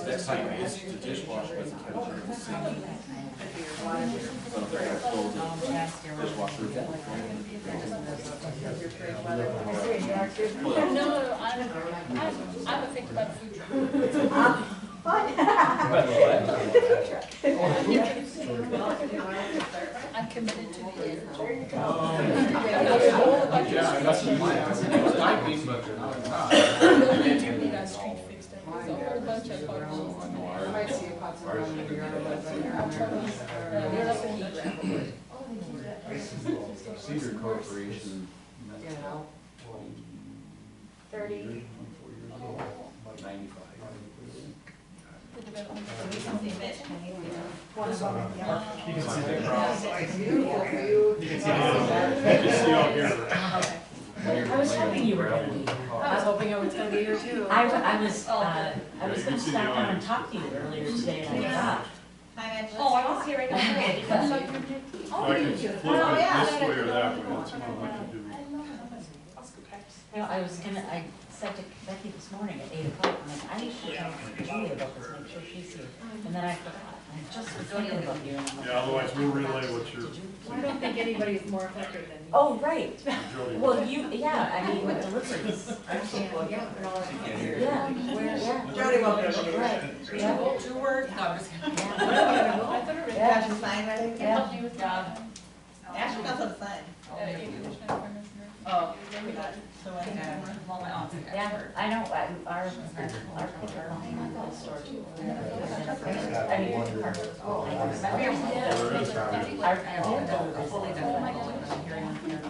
Next time I use the dishwasher, it's kind of the sink. But if I close the dishwasher, No, I'm a think about food truck. I'm committed to the end. yeah, I got some plans. It was typing, but not. We got street fixed. There's a whole bunch of parts. I might see a pots around in your yard. Cedar Corporation. You know, 30. 95. The development. One of them, yeah. You can see the cross. beautiful view. You can see out here. I was hoping you were gonna be. I was hoping it was gonna be here too. I was gonna stop down and talk to you earlier today and I forgot. Oh, I was here right now. I can flip it this way or that way, that's what I can do. You know, I said to Becky this morning at 8 o'clock, I'm like, I should talk to Julie about this, make sure she's here. And then I forgot. I just was thinking about you. And I'm like, Yeah, otherwise we'll relay what you're. I don't think anybody's more effective than you. oh, right. Jody. Well, yeah, I mean, with deliveries. I can't, yeah, but all I can hear. Yeah, yeah. Jody won't be able to do Right, it. yeah. 2 words? No, I'm just kidding. Yeah. I thought already. Yeah. Got your sign ready? Yeah. Help me with that. Ashley knows how to sign. Oh, maybe not. So I have, well, my aunt's an Yeah, expert. I know, our picture line on the store too. I mean, our Fully done. I'm hearing on here. Oh,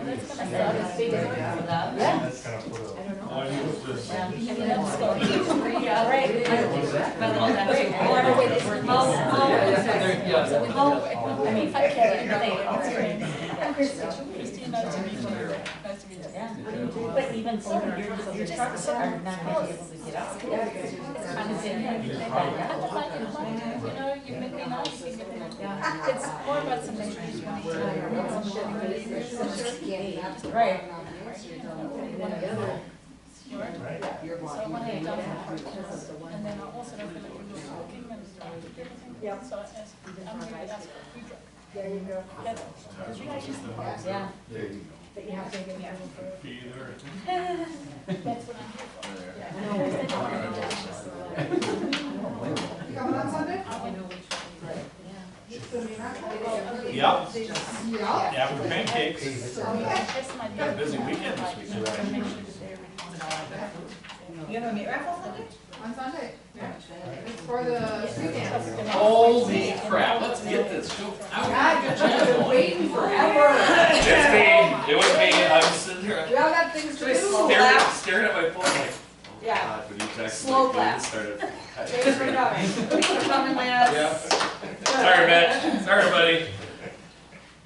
that's And gonna then suck. it's big. Yeah. That's kind of put I don't know. All I need is this. Yeah. And then that's going. Yeah, right. But all that's great. Oh, I know, wait, it's worth it. I mean, I can't, I'm Christine, nice to meet you. Nice to meet you. yeah. But even so, your trucks are not gonna be able to get out. It's kind of in there. I don't like it, you know, you make me nice. You get me. It's more about some things you want to do. Right. So I want to have done for part and then I also don't feel like we're just working and everything. Yep. So I asked, I'm going to ask for food truck. There you go. That's, because you guys just, Yeah. But you have to get approval for it. Be there. that's what I'm here for. Coming on Sunday? Yep. Yeah, for pancakes. That's my Got a busy weekend this week. You gonna meet raffle Sunday? On Sunday. It's for the street dance. Holy crap, let's get this show out. God, you've been waiting forever. It's me, it was me, I was sitting here, We all got things to do. staring at my phone like, oh Yeah. God, when you texted Slow me, clap. it started. Thanks for coming. Thanks for coming, Lance. Yeah. Sorry, Mitch, sorry, buddy.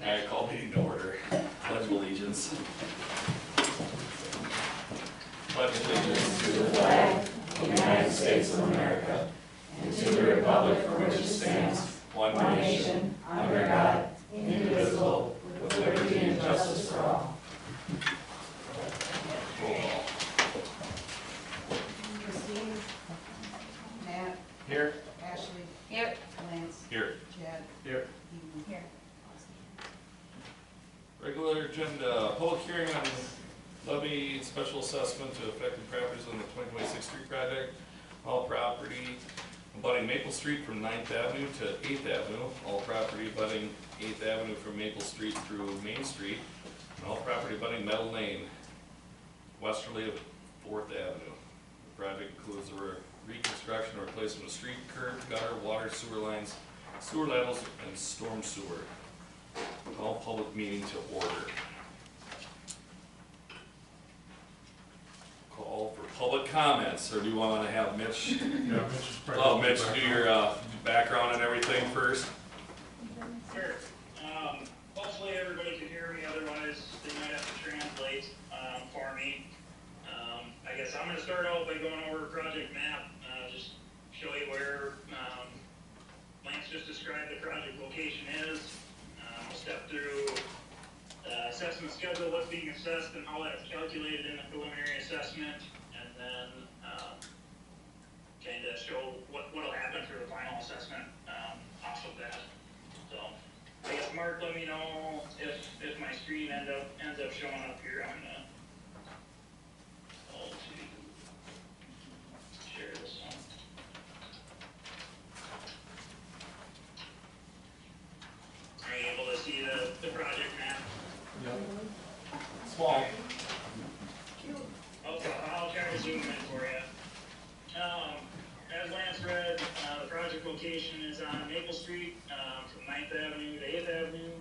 Alright, call meeting to order, pledge of allegiance. Pledge allegiance to the flag of the United States of America and to the republic for which it stands, one nation, under God, indivisible, with liberty and justice for all. Roll call. Christine. Matt. Here. Ashley. Here. Lance. Here. Chad. Here. Eden. Here. Regular agenda, public hearing on levy special assessment to affected properties on the 2026 street project. All property abutting Maple Street from 9th Avenue to 8th Avenue. All property abutting 8th Avenue from Maple Street through Main Street. And all property abutting Meadow Lane, westerly of 4th Avenue. The project includes a reconstruction or replacement of street, curb, gutter, water, sewer lines, sewer levels, and storm sewer. Call public meeting to order. Call for public comments, or do you want to have Mitch? Yeah, Mitch is probably. Oh, Mitch, do your background and everything first. Sure. Hopefully everybody can hear me, otherwise they might have to translate for me. I guess I'm going to start out by going over a project map, just show you where Lance just described the project location is. We'll step through the assessment schedule, what's being assessed and how that's calculated in the preliminary assessment, and then kind of showing up here, I'm gonna, share this one. Are you able to see the project map? Small. Okay, I'll try to zoom in for you. As Lance read, the project location is on Maple Street, from 9th Avenue to 8th Avenue.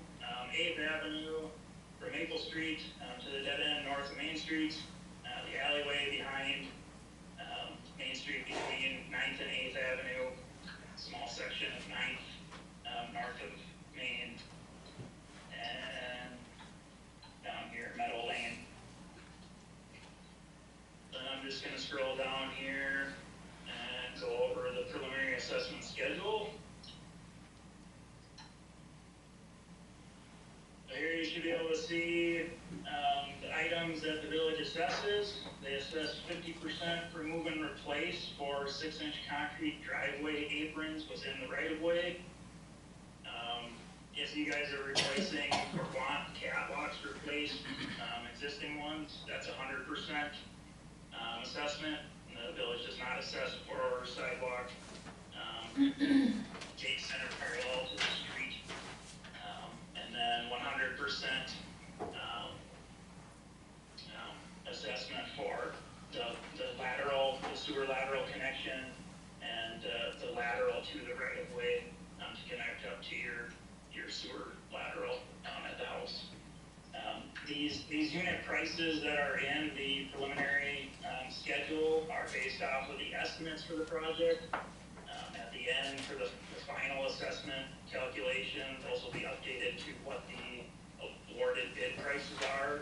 8th Avenue from Maple Street, to the dead end north of Main Street. The alleyway behind, Main Street between 9th and 8th Avenue. Small section of 9th, north of Main. And down here, Meadow Lane. Then I'm just gonna scroll down here and go over the preliminary assessment schedule. So here you should be able to see, the items that the village assesses. They assess 50% for move and replace for 6-inch concrete driveway aprons within the right of way. If you guys are replacing or want catwalks replaced, existing ones, that's 100% assessment. The village does not assess for sidewalk, gate center parallel to the street. And then 100% assessment for the lateral, the sewer lateral connection, and the lateral to the right of way to connect up to your sewer lateral at the house. These unit prices that are in the preliminary schedule are based off of the estimates for the project. At the end, for the final assessment calculation, those will be updated to what the awarded bid prices are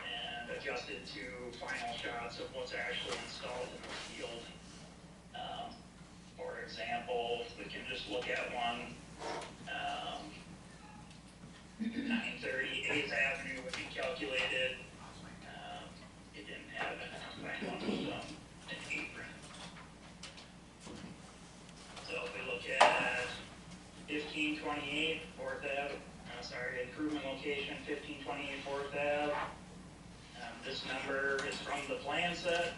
and adjusted to final shots of what's actually installed in the field. For example, we can just look at one. 930 8th Avenue would be calculated. It didn't have an apron. So if we look at 1528 4th Ave, improvement location 1528 4th Ave. This number is from the plan set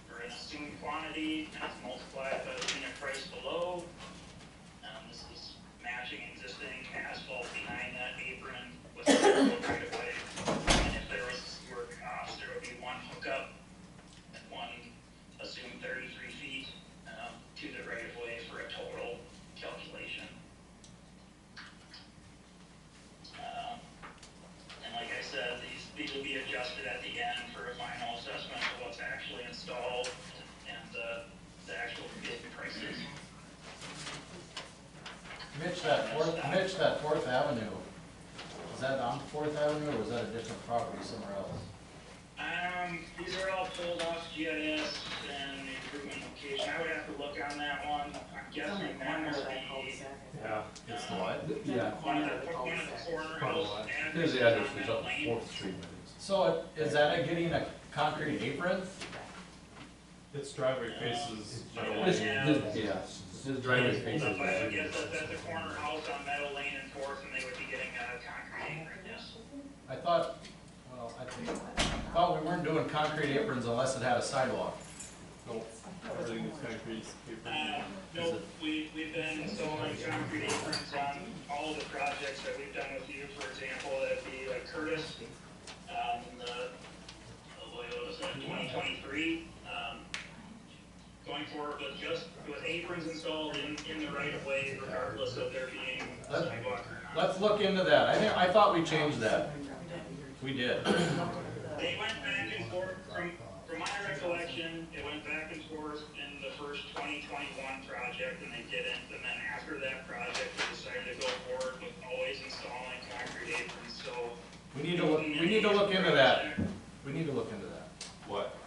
for an assumed quantity, and it's multiplied by the unit price below. This is matching existing asphalt behind that apron with the right of way. And if there was a sewer cost, there would be one hookup and one assumed 33 feet to the right of way for a total calculation. And like I said, these will be adjusted at the end for a final assessment of what's actually installed and the actual bid prices. Mitch, that Fourth Avenue, is that on Fourth Avenue or was that a different property somewhere else? These are all pulled off GIS and the improvement location. I would have to look on that one. I'm guessing that must be Yeah. It's the what? Yeah. one of the corner house. Here's the address, it's up 4th Street. So is that getting a concrete apron? Its driveway faces Meadow This- Lane. this- Yeah, his driveway faces I would Meadow guess Lane. that's a corner house on Meadow Lane and Fourth, and they would be getting a concrete apron, yes. I thought we weren't doing concrete aprons unless it had a sidewalk. Nope, everything is concrete. No, we've been installing concrete aprons on all of the projects that we've done with you. For example, that'd be like Curtis, what was that, 2023. Going forward with aprons installed in the right of way, regardless of there being a sidewalk or not. Let's look into that. I thought we changed that. We did. They went back and forth, from my recollection, it went back and forth in the first 2021 project, and they didn't, and then after that project, they decided to go forward with always installing concrete aprons, so. We need to look into that. We need to look into that, What?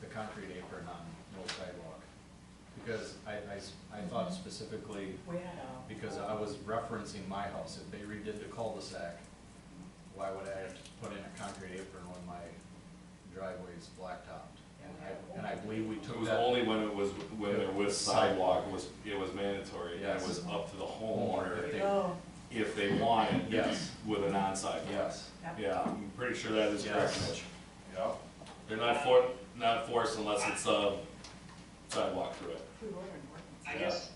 the concrete apron on no sidewalk. Because I thought specifically, because I was referencing my house, if they redid the cul-de-sac, why would I have to put in a concrete apron when my driveway's blacktopped? And I believe we It took was that. only when there was sidewalk, it was mandatory, and Yes. it was up to the homeowner If they- if they wanted. Yes. With a non-sidewalk. Yes, Yeah, I'm pretty sure that is correct, Yes. Mitch. Yeah. They're not forced unless it's sidewalk through it. I guess,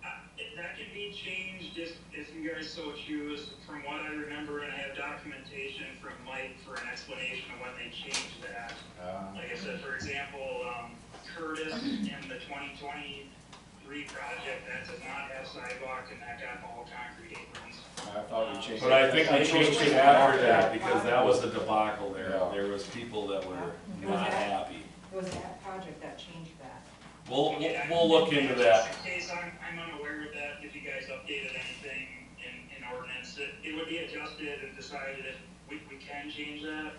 that can be changed if you guys so choose. From what I remember, and I have documentation from Mike for an explanation of when they changed that. Like I said, for example, Curtis in the 2023 project, that does not have sidewalk and that got all concrete aprons. I thought we changed. But I think we changed it after that, because that was a debacle there. Yeah. There was people that were not happy. It was that project that changed that. We'll look into that. Just in case I'm unaware of that, if you guys updated anything in ordinance, it would be adjusted and decided if we can change that.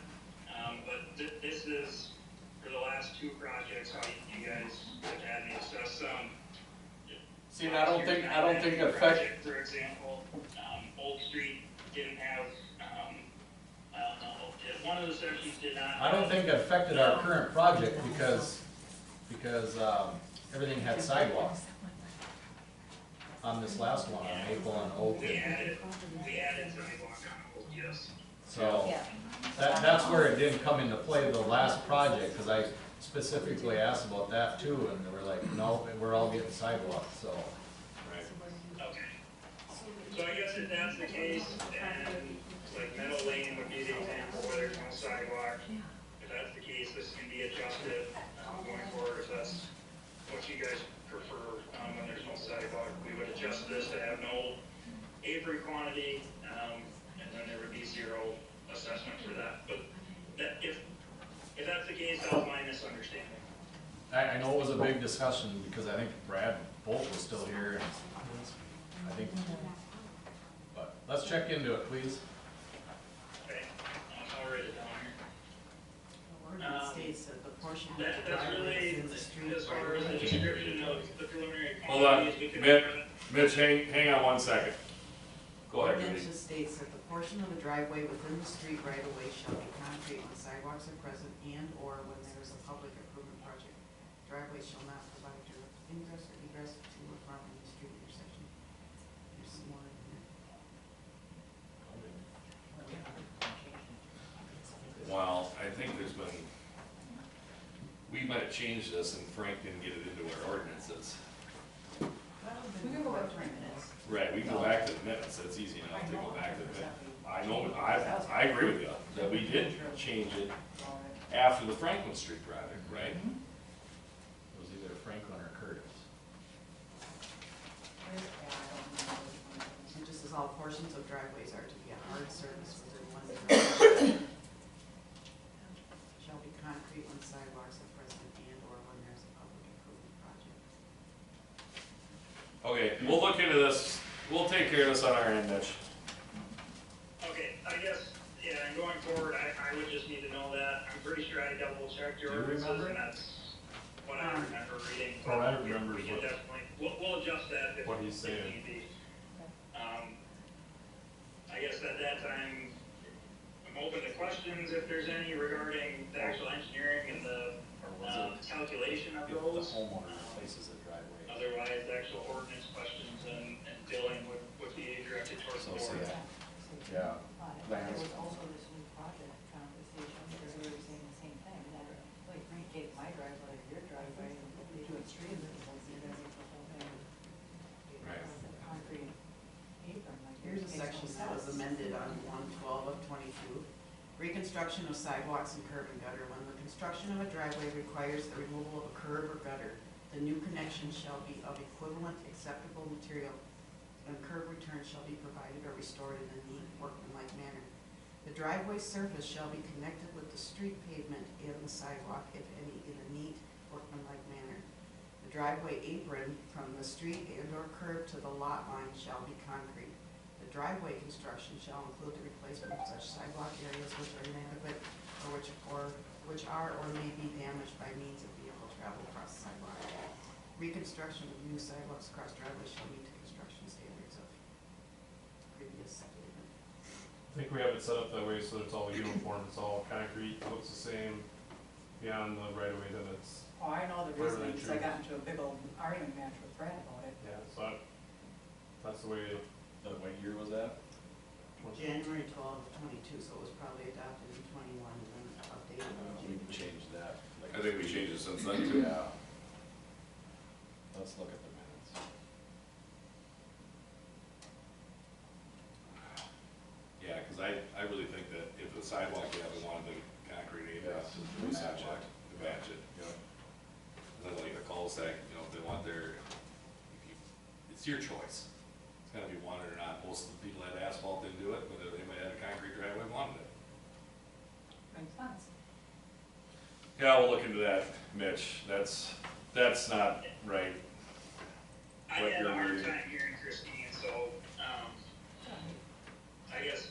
But this is, for the last two projects, how you guys have had me assess, See, and I don't think it affect, project, for example, Oak Street didn't have, one of the sections did not. I don't think it affected our current project because everything had sidewalks. On this last one, on Maple and Oak. We added sidewalk on Oak, yes. So, Yeah. that's where it didn't come into play, the last project, because I specifically asked about that too, and they were like, no, we're all getting sidewalks, so. Okay. So I guess if that's the case, and like Meadow Lane would be the example where there's no sidewalk. If that's the case, this can be adjusted going forward, if that's what you guys prefer, when there's no sidewalk. We would adjust this to have no apron quantity, and then there would be zero assessment for that. But that, if that's the case, that was my misunderstanding. I know it was a big discussion, because I think Brad Bolt was still here, and I think, but let's check into it, please. Okay, I'll write it down here. Ordinance states that the portion of the That's driveway really, is in the street. as far as the description of the preliminary Hold on, quantities, we can. Mitch, hang on 1 second. Go ahead, Ordinance Judy. just states that the portion of the driveway within the street right of way shall be concrete when sidewalks are present and or when there is a public improvement project. Driveway shall not provide direct ingress or egress to or from any street intersection. There's some more in here. Well, I think there's been, we might have changed this and Frank didn't get it into our ordinances. We can go back 3 minutes. Right, we can go back to the minutes, that's easy enough to go back to the minutes. I know, I agree with you, that we did change it after the Franklin Street project, right? It was either Franklin or Curtis. It just says all portions of driveways are to be a hard surface within 1 meter. Shall be concrete when sidewalks are present and or when there's a public improvement project. Okay, we'll look into this, we'll take care of this on our end, Mitch. Okay, I guess, yeah, and going forward, I would just need to know that. I'm pretty sure I double checked your Do you ordinances, remember? and that's what I remember reading. All I remember We is can what- definitely, we'll adjust that if what he's if saying. need be. I guess at that time, I'm open to questions if there's any regarding the actual engineering and the Or was it calculation of if the those. homeowner replaces a driveway? Otherwise, the actual ordinance questions and billing would be directed towards the So, board. yeah. There was also this new project conversation, because we were saying the same thing, that like recreate my driveway, your driveway, and we do extreme, because you guys make the whole thing. Right. Concrete apron, like. Here's a section that was amended on 1/12/22. Reconstruction of sidewalks and curb and gutter. When the construction of a driveway requires the removal of a curb or gutter, the new connection shall be of equivalent acceptable material, and curb return shall be provided or restored in a neat workmanlike manner. The driveway surface shall be connected with the street pavement and the sidewalk, if any, in a neat workmanlike manner. The driveway apron from the street and or curb to the lot line shall be concrete. The driveway construction shall include the replacement of such sidewalk areas which are inadequate or which are or may be damaged by means of vehicle travel across the sidewalk. Reconstruction of new sidewalks across driveways shall meet the construction standards of previous pavement. I think we have it set up that way so it's all uniform, it's all concrete, looks the same beyond the right of way, then it's, Oh, I know the Whatever reason, they because I choose. got into a big old argument match with Brad about it. yeah, so that's the way, What year was that? January 12 of 22, so it was probably adopted in 21 and then updated in We January. changed that. I think we changed it since then too. Yeah. Let's look at the minutes. Yeah, cause I really think that if the sidewalk, yeah, we wanted the concrete apron, Yes. to match it, to match it, you know. Then like a cul-de-sac, you know, if they want their, it's your choice. It's gotta be wanted or not. Most of the people that asphalt didn't do it, but if anybody had a concrete driveway wanted it. Makes sense. Yeah, we'll look into that, Mitch. That's not right. I What had you're a hard reading. time hearing Christine, so, I guess,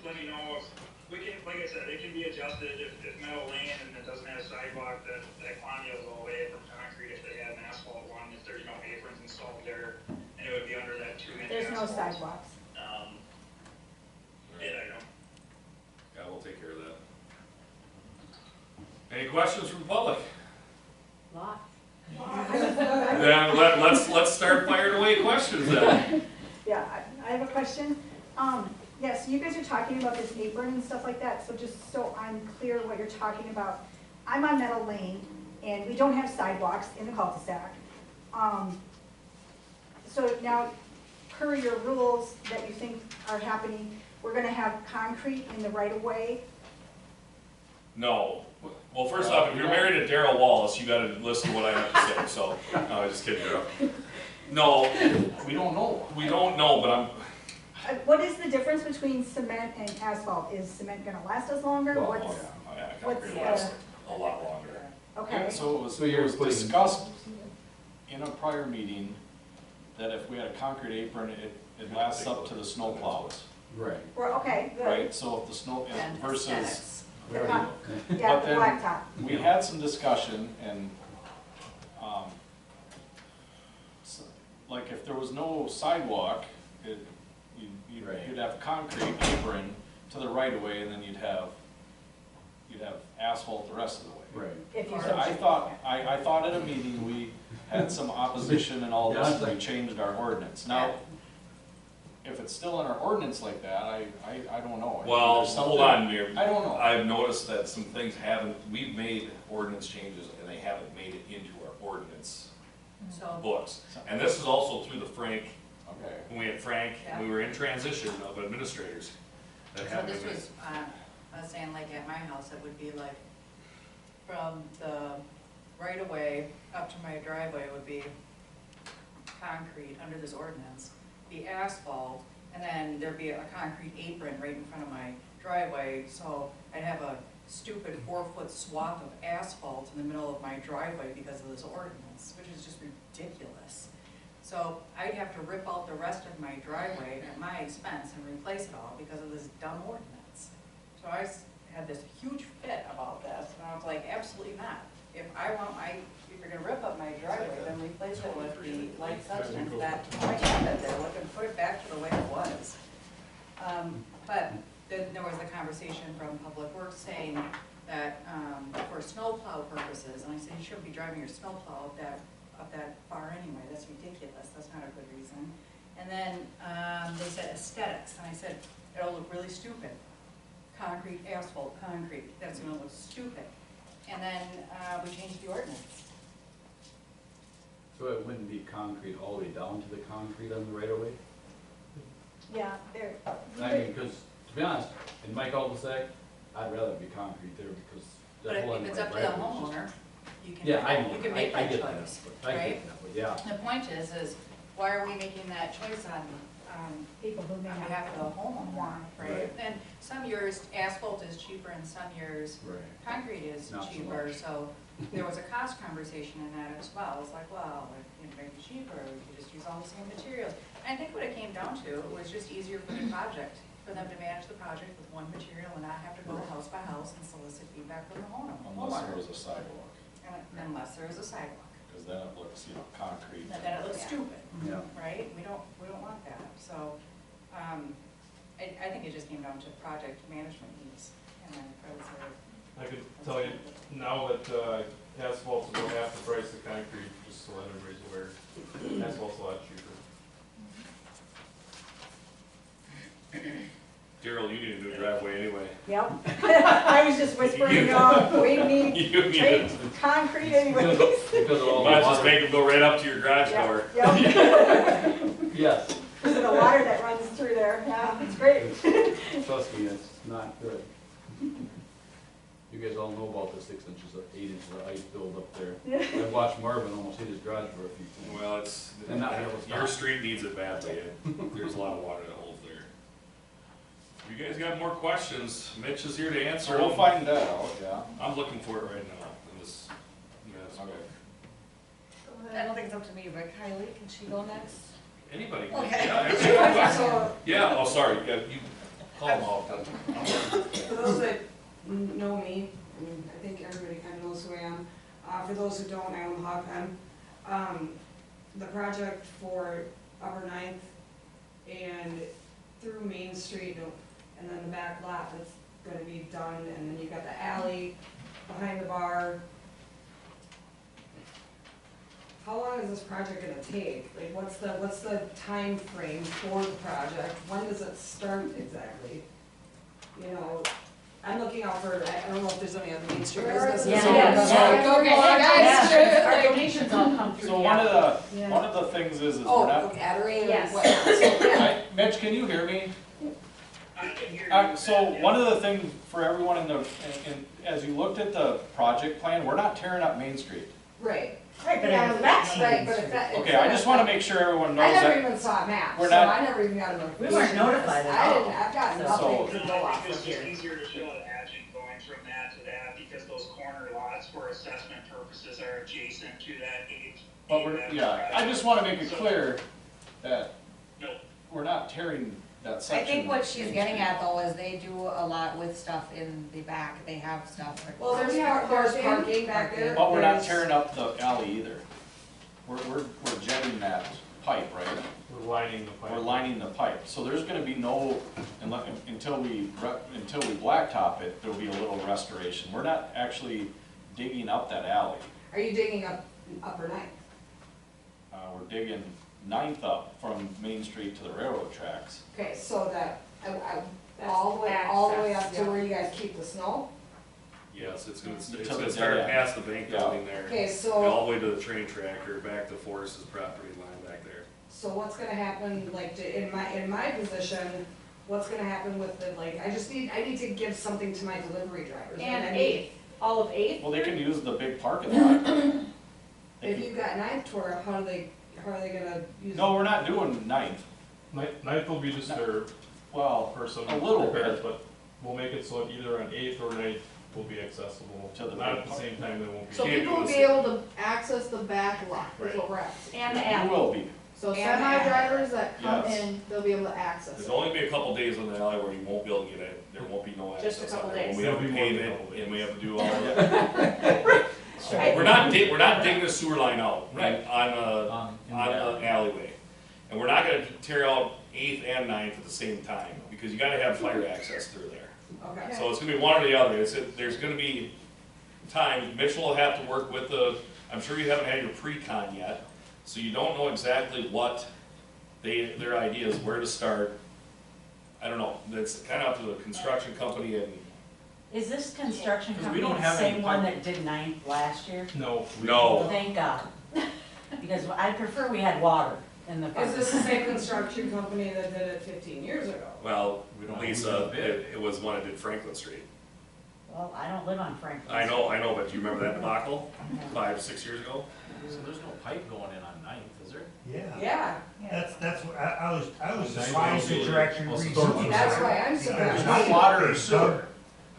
let me know if, we can, like I said, it can be adjusted if metal lane and it doesn't have a sidewalk, that quantity will go away from concrete if they had an asphalt one, if there's no aprons installed there, and it would be under that 2 inch There's no asphalt. sidewalks. Yeah, I know. Yeah, we'll take care of that. Any questions from the public? Lot. Then let's start firing away questions then. Yeah, I have a question. Yes, you guys are talking about this apron and stuff like that, so just so I'm clear what you're talking about. I'm on Meadow Lane, and we don't have sidewalks in the cul-de-sac. So now, per your rules that you think are happening, we're gonna have concrete in the right-of-way? No. Well, first off, if you're married to Daryl Wallace, you gotta listen to what I have to say, so, no, I'm just kidding, Daryl. No, We don't know. we don't know, but I'm, What is the difference between cement and asphalt? Is cement gonna last us longer? Well, What's, oh yeah, what's concrete lasts a lot longer. okay, So it was, So you're it was putting- discussed in a prior meeting that if we had a concrete apron, it lasts up to the snow plows, Right. we're, okay, good. right? So if the snow, And versus, aesthetics. The Right. con- But Yeah, the then- blacktop. we had some discussion and, like if there was no sidewalk, Right. you'd have concrete apron to the right of way and then you'd have asphalt the rest of the way. Right. If you So so I choose. thought, I thought at a meeting, we had some opposition and all this, and we changed our ordinance. Now, if it's still in our ordinance like that, I don't know. Well, There's hold something- on, Mayor. I don't know. I've noticed that some things we've made ordinance changes and they haven't made it into our ordinance So, books. And this is also through the Frank, Okay. when we had Frank, we were in transition of administrators. that So happened this to me. was, I was saying like at my house, it would be like from the right of way up to my driveway would be concrete under this ordinance, the asphalt, and then there'd be a concrete apron right in front of my driveway, so I'd have a stupid 4-foot swath of asphalt in the middle of my driveway because of this ordinance, which is just ridiculous. So I'd have to rip out the rest of my driveway at my expense and replace it all because of this dumb ordinance. So I had this huge fit about this, and I was like, absolutely not. If you're gonna rip up my driveway, then replace it with the light substance that I have it there, and put it back to the way it was. But then there was a conversation from Public Works saying that, for snowplow purposes, and I said, you shouldn't be driving your snowplow up that far anyway, that's ridiculous, that's not a good reason. And then, they said aesthetics, and I said, it'll look really stupid. Concrete, asphalt, concrete, that's gonna look stupid. And then, we changed the ordinance. So it wouldn't be concrete all the way down to the concrete on the right of way? Yeah, there. I mean, because, to be honest, in my cul-de-sac, I'd rather be concrete there because But that whole if end of it's my up to the driveway is just. homeowner, you can, Yeah, I know, you can make I that get that, choice, but I right? get that, but yeah. The point is why are we making that choice on People who may on not. behalf of the homeowner, right? Right. And some years asphalt is cheaper and some years Right. concrete is Not so cheaper, much. so there was a cost conversation in that as well. It's like, well, if you make it cheaper, we could just use all the same materials. And I think what it came down to, it was just easier for the project, for them to manage the project with one material and not have to go house by house and solicit feedback from the Unless there homeowner. was a sidewalk, Unless there is a sidewalk. because then it looks, concrete. Then it looks stupid. Yeah. Right? We don't want that. So, I think it just came down to project management needs. And I would say. I could tell you now that asphalt's about half the price of concrete, just so that everybody's aware. Asphalt's a lot cheaper. Daryl, you need a new driveway anyway. Yep. I was just whispering, we need You need straight it. concrete anyways. Because of all the Might as well just water. make them go right up to your garage Yep, door. yep. Yes, Because of the water that runs through there, yeah, it's great. trust me, it's not good. You guys all know about the 6 inches of 8 inches of ice build up there. I watched Marvin almost hit his garage door a few times. Well, it's, And not be able to your stop. street needs it badly. There's a lot of water that holds there. If you guys got more questions, Mitch is here to answer So we'll them. find that out, yeah. I'm looking for it right now in this, Okay. I don't think it's up to me, but Kylie, can she go next? anybody. Okay. Yeah, answer. So, Yeah, oh, sorry, yeah, you call them out. For those that know me, and I think everybody kind of knows who I am, for those who don't, I own the hog pen. The project for Upper Ninth and through Main Street, and then the back lot that's gonna be done, and then you've got the alley behind the bar. How long is this project gonna take? Like, what's the time frame for the project? When does it start exactly? You know, I'm looking out for, I don't know if there's any other Main Street businesses. Our donations all come through. So one of the things is we're Oh, not, Gathering or Yes. what? So, yeah. Mitch, can you hear me? I can hear you. So one of the things for everyone as you looked at the project plan, we're not tearing up Main Street. Right. Right, but Yeah, it affects right, but if that. Okay, I just wanna make sure everyone knows I never that. even saw a map, we're so not- I never even got a notification. We weren't notified at I all. didn't, I've got So- nothing to No, go I off think of it's just here. easier to show the hatching going from that to that, because those corner lots for assessment purposes are adjacent to that eight. But I just wanna make it clear that No. we're not tearing that I section. think what she's getting at though is they do a lot with stuff in the back, they have stuff. Well, there's parking back there. But we're not There's- tearing up the alley either. We're jetting that pipe, right? We're lining the pipe. We're lining the pipe, so there's gonna be no, until we blacktop it, there'll be a little restoration. We're not actually digging up that alley. Are you digging up Upper Ninth? We're digging 9th up from Main Street to the railroad tracks. Okay, so that, That's all the way up access, to yeah. where you guys keep the snow? Yes, it's To gonna the start dead end. past the bank Yeah. building there. Okay, And so, all the way to the train track or back to Forrest's property line back there. so what's gonna happen, like, in my position, what's gonna happen with the, like, I need to give something to my delivery drivers. And I need- Eighth, all of Eighth? Well, they can use the big parking lot. They If can- you've got Ninth tore up, how are they gonna use? No, we're not doing 9th. Ninth will be disturbed Well, for some a little repairs, bit. but we'll make it so either on Eighth or Ninth will be accessible. To the Not big at the park. same time, they won't be. So Can't people do will be this. able to access the back lot, is Right. what we're asking. And the You alley. will be. So And the semi alley. drivers that come Yes. in, they'll be able to access There's it. only be a couple days in the alley where you won't be able to get it, there won't be no access. Just a couple on there. days. We have to It'll be more pave than a it, couple and we days. have to do all that. We're not digging the sewer line out, right, on In the the alleyway. And we're not gonna tear out 8th and 9th at the same time, because you gotta have fire access through there. Okay. So it's gonna be one or the other, there's gonna be time, Mitchell will have to work with I'm sure you haven't had your pre-con yet, so you don't know exactly what their idea is, where to start. I don't know, that's kinda up to the construction company and, Is this construction 'Cause we company don't the have any same one pipe- that did 9th last year? No. no. Thank God. Because I prefer we had water in the. Is this the same construction company that did it 15 years ago? Well, We don't know who Lisa, did the bid. it was one that did Franklin Street. Well, I don't live on Franklin. I know, but do you remember that debacle 5, 6 years ago? So there's no pipe going in on 9th, is there? Yeah, That's what, I was Nice. surprised that you're actually Also reaching. storm. that's why I'm There's surprised. not water or sewer.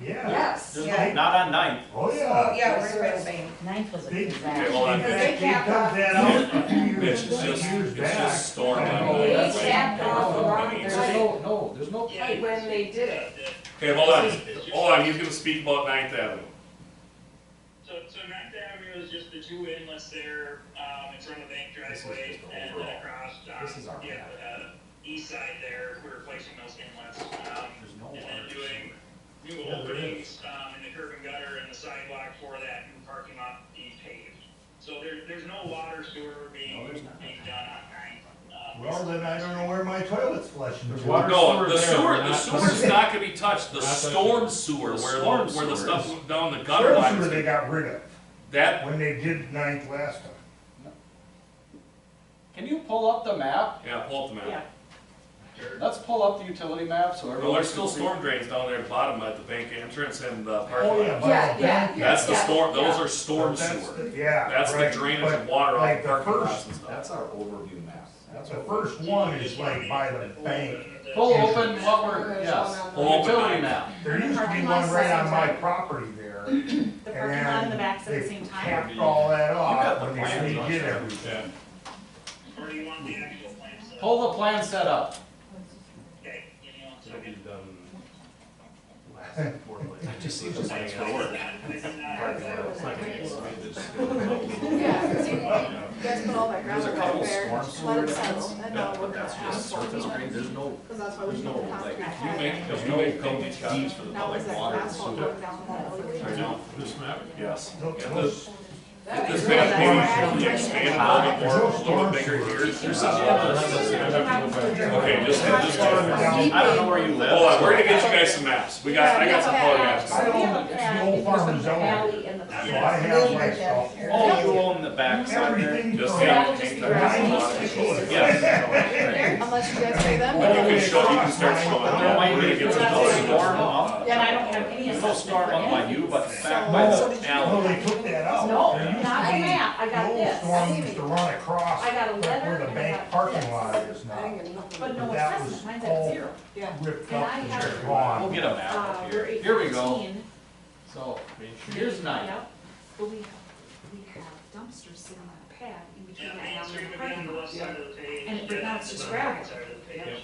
Yeah. Yes. There's Yeah. no, not on 9th. Oh, So, yeah. yeah, we're by the bank. 9th was a They- Okay, disaster. hold on, Because Mitch. they capped off. That out a few Mitch, years, it's just, years it's back. just storm on They that. capped off around Right. There's the there's no Yeah. pipe. when they did it. Okay, hold on, he's gonna speak about 9th Avenue. So 9th Avenue is just the two inlets there, in front of the bank This is driveway, just and overall. then across, This is our map. east side there, we're replacing those inlets. There's no And water. then doing new Yeah, there openings, in the curb and gutter and the sidewalk for that new parking lot being paved. So there's no water sewer No, there's not. being done on 9th. Well, then I don't know where my toilet's flushing There's to. water. No, the Sewer sewer, there, the not- sewer's not gonna be touched, the Not touching storm it. sewer, The where storm the, where the sewers. stuff down the gutter Storm lines. sewer they got rid of, That, when they did Ninth last time. Can you pull up the map? yeah, pull up the map. Let's pull up the utility map so Well, everyone. there's still storm drains down there at the bottom at the bank entrance and the parking Oh, yeah, lot. by the Yeah, yeah, bank. That's the yeah, storm, those yeah. are storm That's sewer. the- Yeah. That's the right, drainage but of water off like the the parking lots first- and stuff. That's our overview map. That's The what first one is like by the bank. Pull open what we're, yes, Pull open utility nine. map. There used to be Parking one lot's right the on same my time. property there. The parking lot and the back's at the same time? Capped all that got off the when they plans, don't redid you? everything. Or do you want the actual plan set? Pull the plan set up. Okay, give me one It'll second. be done last quarterly. It just seems like it's Parking for work. lot, it's not gonna get estimated, it's just gonna Yeah, 'cause you guys put all that There's a gravel couple back there, storm let sewer it settle, lines, and now we're but that's gonna just surface drain, there's no, Cause that's why we there's should no, do like, concrete You pad. make, there's you no make big codes codes for the Now is public that water and asphalt sewer. going down the alleyway? right now, This map? yes. Those- Get those- this, get this map, maybe expand it a little bit more, a little bit bigger here. There's some, Okay, just I don't know where you live. hold on, we're gonna get you guys some maps. I got some color maps. I own the old farm zone, so I have like the Oh, you own the back side there? everything Just from hang, just hang be tight. gravel. Yes. Unless you guys pay them. But you can show, you can start showing There that. might We're be, gonna get there's some no color storm maps. up, And I don't have any there's no storm up by you, but back by No. the Well, alley. they took that out. No, There used not to the be- map. I got the old this. storm used to run across I got a like letter where the and I bank got parking this. lot is now. But no that was assessment, mine's at all 0. Yeah. Ripped And up I and have- just We'll gone. get a map up We're here. Here we go. 815. So, here's nine. Yep. But we have dumpsters sitting on a pad in between Yeah, that Main alley Street and the would be on parking the lot. left side of the page. And it- but now it's just the gravel. right side of the page.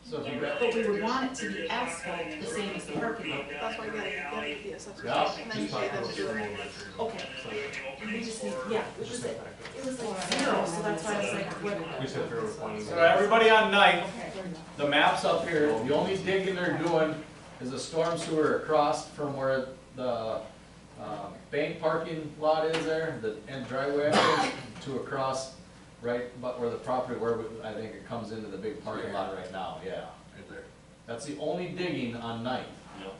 So if you got, But we would want it to be asphalt the same as the parking lot. That's why you gotta get the assessment, Yeah. and then you pay them to do it. Okay. And we just need, yeah, it was like 0, so that's why I was like, what? We said there was one. so everybody on ninth, Okay. the map's up here, the only digging they're doing is a storm sewer across from where the, bank parking lot is there, the end driveway entrance, to across, right, but where the property, I think it comes into the big parking lot right now, yeah. Right there. That's the only digging on ninth. Yep.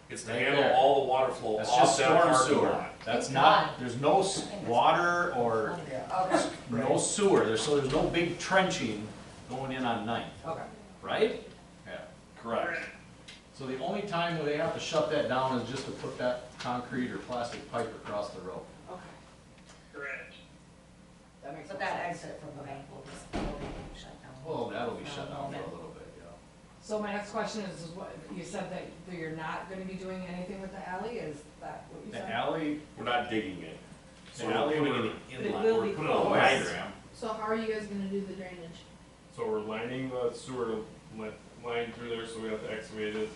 It's to Right handle there. all the water flow That's off just that storm parking sewer. lot. That's not, there's no water or no sewer, so there's no big trenching going in on ninth, Okay. right? Yeah. Correct. So the only time where they have to shut that down is just to put that concrete or plastic pipe across the road. Okay. Correct. That makes But sense. that exit from the bank will be shut down. Well, that'll be shut down for a little bit, yeah. So my next question is what, you said that you're not gonna be doing anything with the alley, is that what you The said? alley, We're not digging it. So the we're alley, putting we're, an But it inlet, will we're be putting a closed. diagram. So how are you guys gonna do the drainage? So we're lining the sewer line through there, so we have to excavate it.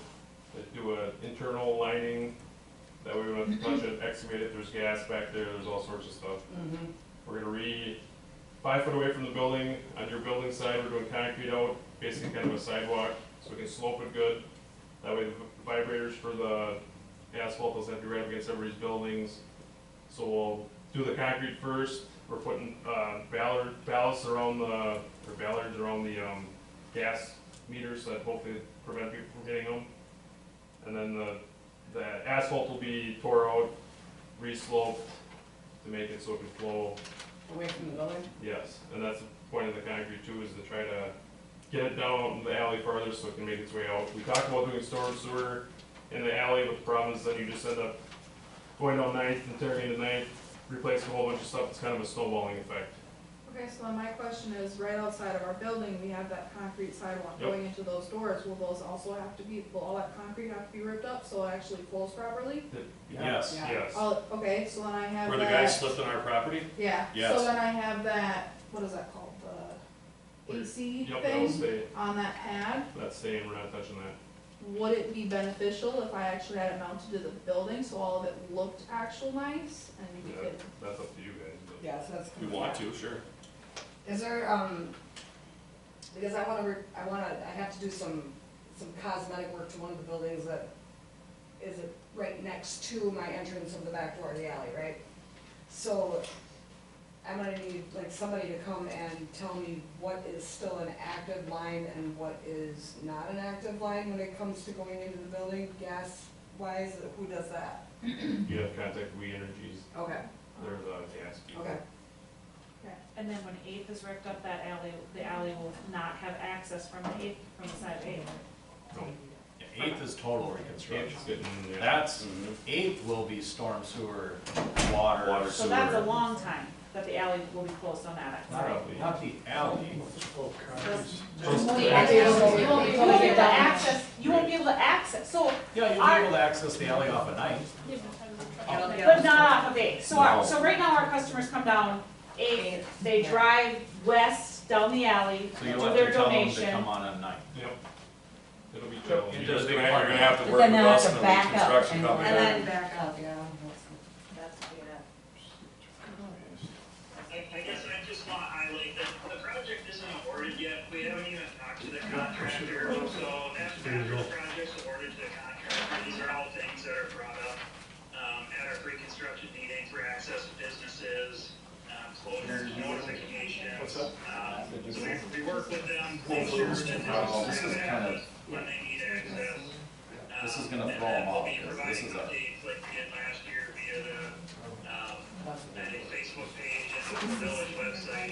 They do an internal lining, that way we don't have to touch it, excavate it, there's gas back there, there's all sorts of stuff. Mm-hmm. We're gonna 5 foot away from the building, on your building side, we're doing concrete out, basically kind of a sidewalk, so we can slope it good. That way the vibrators for the asphalt doesn't have to be right up against everybody's buildings. So we'll do the concrete first, we're putting, ballards around the gas meters that hopefully prevent people from hitting them. And then the asphalt will be tore out, re-sloped to make it so it can flow. Away from the building? Yes, and that's the point of the concrete too, is to try to get it down in the alley farther so it can make its way out. We talked about doing storm sewer in the alley, but the problem is then you just end up going down Ninth and tearing into Ninth, replacing a whole bunch of stuff, it's kind of a snowballing effect. Okay, so then my question is, right outside of our building, we have that concrete sidewalk Yep. going into those doors, will those also have to be, will all that concrete have to be ripped up so it actually flows properly? Yes. Yeah. Yes. Oh, okay, so then I have Where that. the guy slipped on our property? Yeah, Yes. so then I have that, what is that called, the AC Yep, that'll thing stay, on that pad? that's staying, we're not touching that. Would it be beneficial if I actually had it mounted to the building, so all of it looked actual nice, and we Yeah, could? that's up to you guys, but. Yeah, so that's. If you want to, sure. Is there, because I have to do some cosmetic work to one of the buildings that is it right next to my entrance of the back door of the alley, right? So I'm gonna need like somebody to come and tell me what is still an active line and what is not an active line when it comes to going into the building, gas wise, who does that? You have contact We Energies, Okay, they're the gas people. okay. And then when Eighth is ripped up, that alley, the alley will not have access from the Eighth, from the side of Eighth. Eighth is total reconstruction. Eight's getting, yeah. That's, eighth will be storm sewer, water, So that's a long time that the alley will be closed on that. Not the alley. You won't be able to access, you won't be able to access, so, Yeah, you'll be able to access the alley off at night. but not off of Eighth. So No. so right now our customers come down Eighth, they drive west down the alley, So do you'll have their to tell them to donation. come on at night. Yep. It'll be challenging. You're just gonna have to But work then with they'll us have and to the back up construction and- company. And then back up, yeah. That's good. I guess I just want to highlight that the project isn't awarded yet. We haven't even talked to the contractor. So after the project's awarded to the contractor, these are all things that are brought up at our pre-construction meeting for access to businesses, closures, notifications. So we work with them, make sure that This is kind of, when they need access. this is gonna And throw then them we'll off, be because providing this is a, updates like we did last year via the Facebook page and the village website.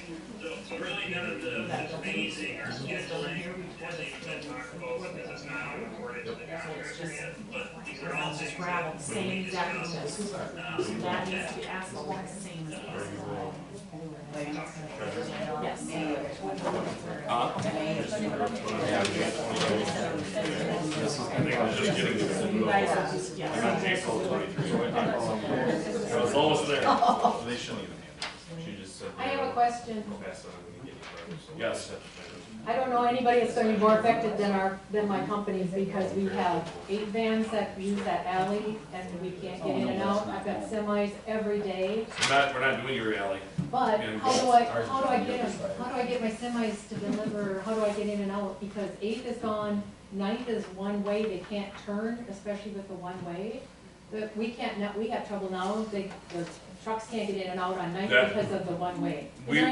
So really none of the phasing or scheduling has even been talked about because it's not awarded to the contractor yet. But these are all things Gravel, that same we exact discussed. as that needs to be asphalt, the same as asphalt. Yes. I think I was just getting to You guys are just, yes. April 23, so I was almost there. they shouldn't even have it. She just said. I have a question. Pass on, we can get you better, so. Yes. I don't know anybody that's gonna be more affected than my companies, because we have 8 vans that use that alley, and we can't get in and out. I've got semis every day, We're not doing your alley. but Yeah, how do I get them? How do I get my semis to deliver, how do I get in and out? Because 8th is gone, 9th is one way, they can't turn, especially with the one way. But we can't, we have trouble now, the trucks can't get in and out on 9th That- because of the one way. Is We- there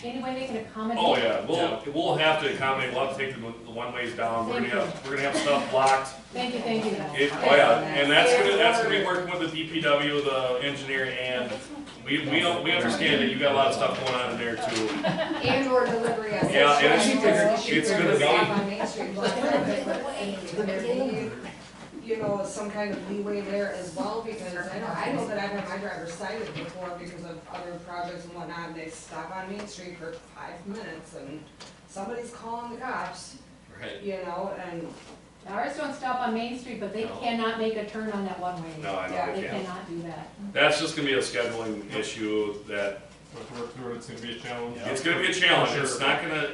any way they can accommodate? Oh, yeah, we'll have to accommodate, we'll have to take the one-ways down, we're gonna have stuff blocked. Thank you. Oh, yeah, and that's gonna be working with the DPW, the engineer, and we understand that you got a lot of stuff going on in there too. And or delivery. Yeah, and it's gonna be, On Main Street, but they need, you know, some kind of leeway there as well, because I know that I've had my drivers cited before because of other projects and whatnot, and they stop on Main Street for 5 minutes, and somebody's calling the cops, right, you know, and Ours don't stop on Main Street, but they cannot make a turn on that one way. no, I Yeah, know They they can't. cannot do that. That's just gonna be a scheduling issue that, We'll have to work through it, it's gonna be a challenge. it's gonna be a challenge, Sure. it's not gonna,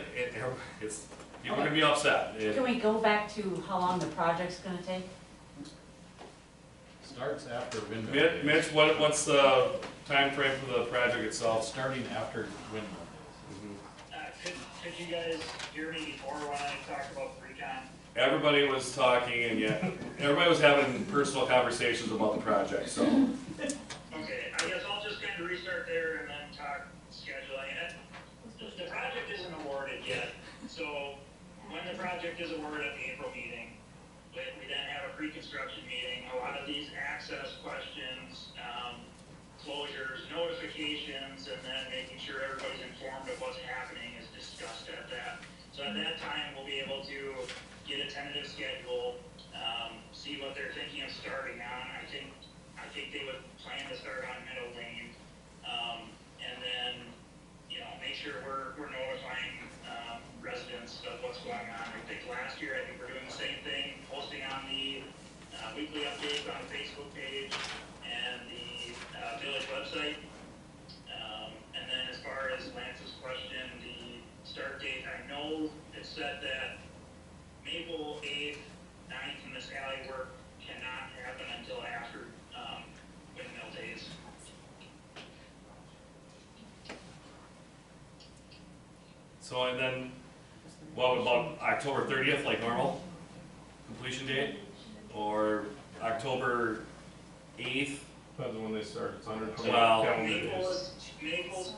it's, people are gonna be upset. Can we go back to how long the project's gonna take? Starts after window days. Mitch, what's the time frame for the project itself? Starting after window Could you guys hear me before when I talked about recon? Everybody was talking and yet, everybody was having personal conversations about the project, so. Okay, I guess I'll just kind of restart there and then talk scheduling. The project isn't awarded yet, so when the project is awarded at the April meeting, we then have a pre-construction meeting. A lot of these access questions, closures, notifications, and then making sure everybody's informed of what's happening is discussed at that. So at that time, we'll be able to get a tentative schedule, see what they're thinking of starting on. I think they would plan to start on Meadow Lane, and then, you know, make sure we're notifying, residents of what's going on. I think last year, we're doing the same thing, posting on the, weekly updates on the Facebook page and the, village website. And then as far as Lance's question, the start date, I know it said that Maple 8th, 9th, and this alley work cannot happen until after, windmill days. So, and then, what about October 30th, like normal, completion date? Or October 8th? Depends on when they start, it's 120 Well, calendar Maple days. is, Maple's,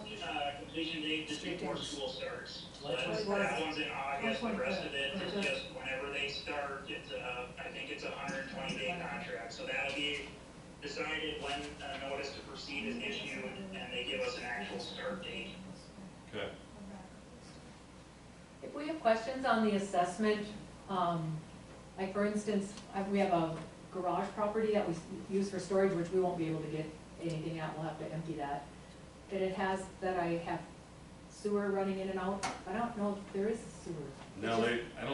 completion date is before school starts. So that one's in August, the rest of it is just whenever they start, it's I think it's a 120-day contract. So that'll be decided when a notice to proceed is issued and they give us an actual start date. Okay. If we have questions on the assessment, like for instance, we have a garage property that we use for storage, which we won't be able to get anything out, we'll have to empty that. That it has, that I have sewer running in and out, I don't know if there is sewer. No,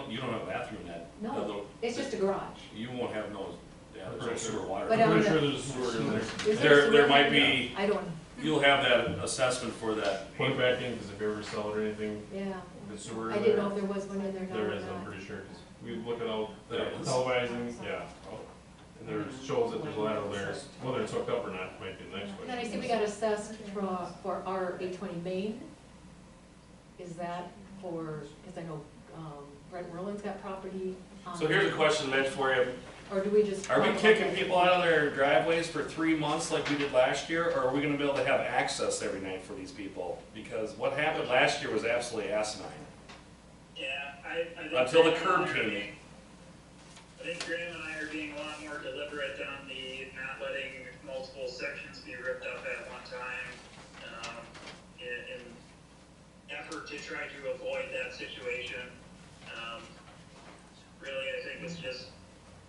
you don't have a bathroom in that. No, it's just a garage. You won't have no, yeah, there's no sewer water. But I'm on pretty the- sure there's a sewer in there. Is there sewer There in might there? be, I don't, you'll have that assessment for that. Put it back in, because if you ever sell it or anything, yeah, the sewer I in didn't there. know if there was one in there now There or is, I'm not. pretty sure, because we look it out, There is? televising, yeah. And there shows that there's a lateral there, whether it's hooked up or not, might be the next And then I question. see we got assessed for our 820 main. Is that for, because I know Brent Merlin's got property on. So here's a question, Mitch, for you. Or do we just? Are we kicking people out of their driveways for 3 months like we did last year, or are we gonna be able to have access every night for these people? Because what happened last year was absolutely asinine. Yeah, I think. Until the Graham curb and I are came in. being- I think Graham and I are being a lot more deliberate on the not letting multiple sections be ripped up at one time. In effort to try to avoid that situation. Really, I think it's just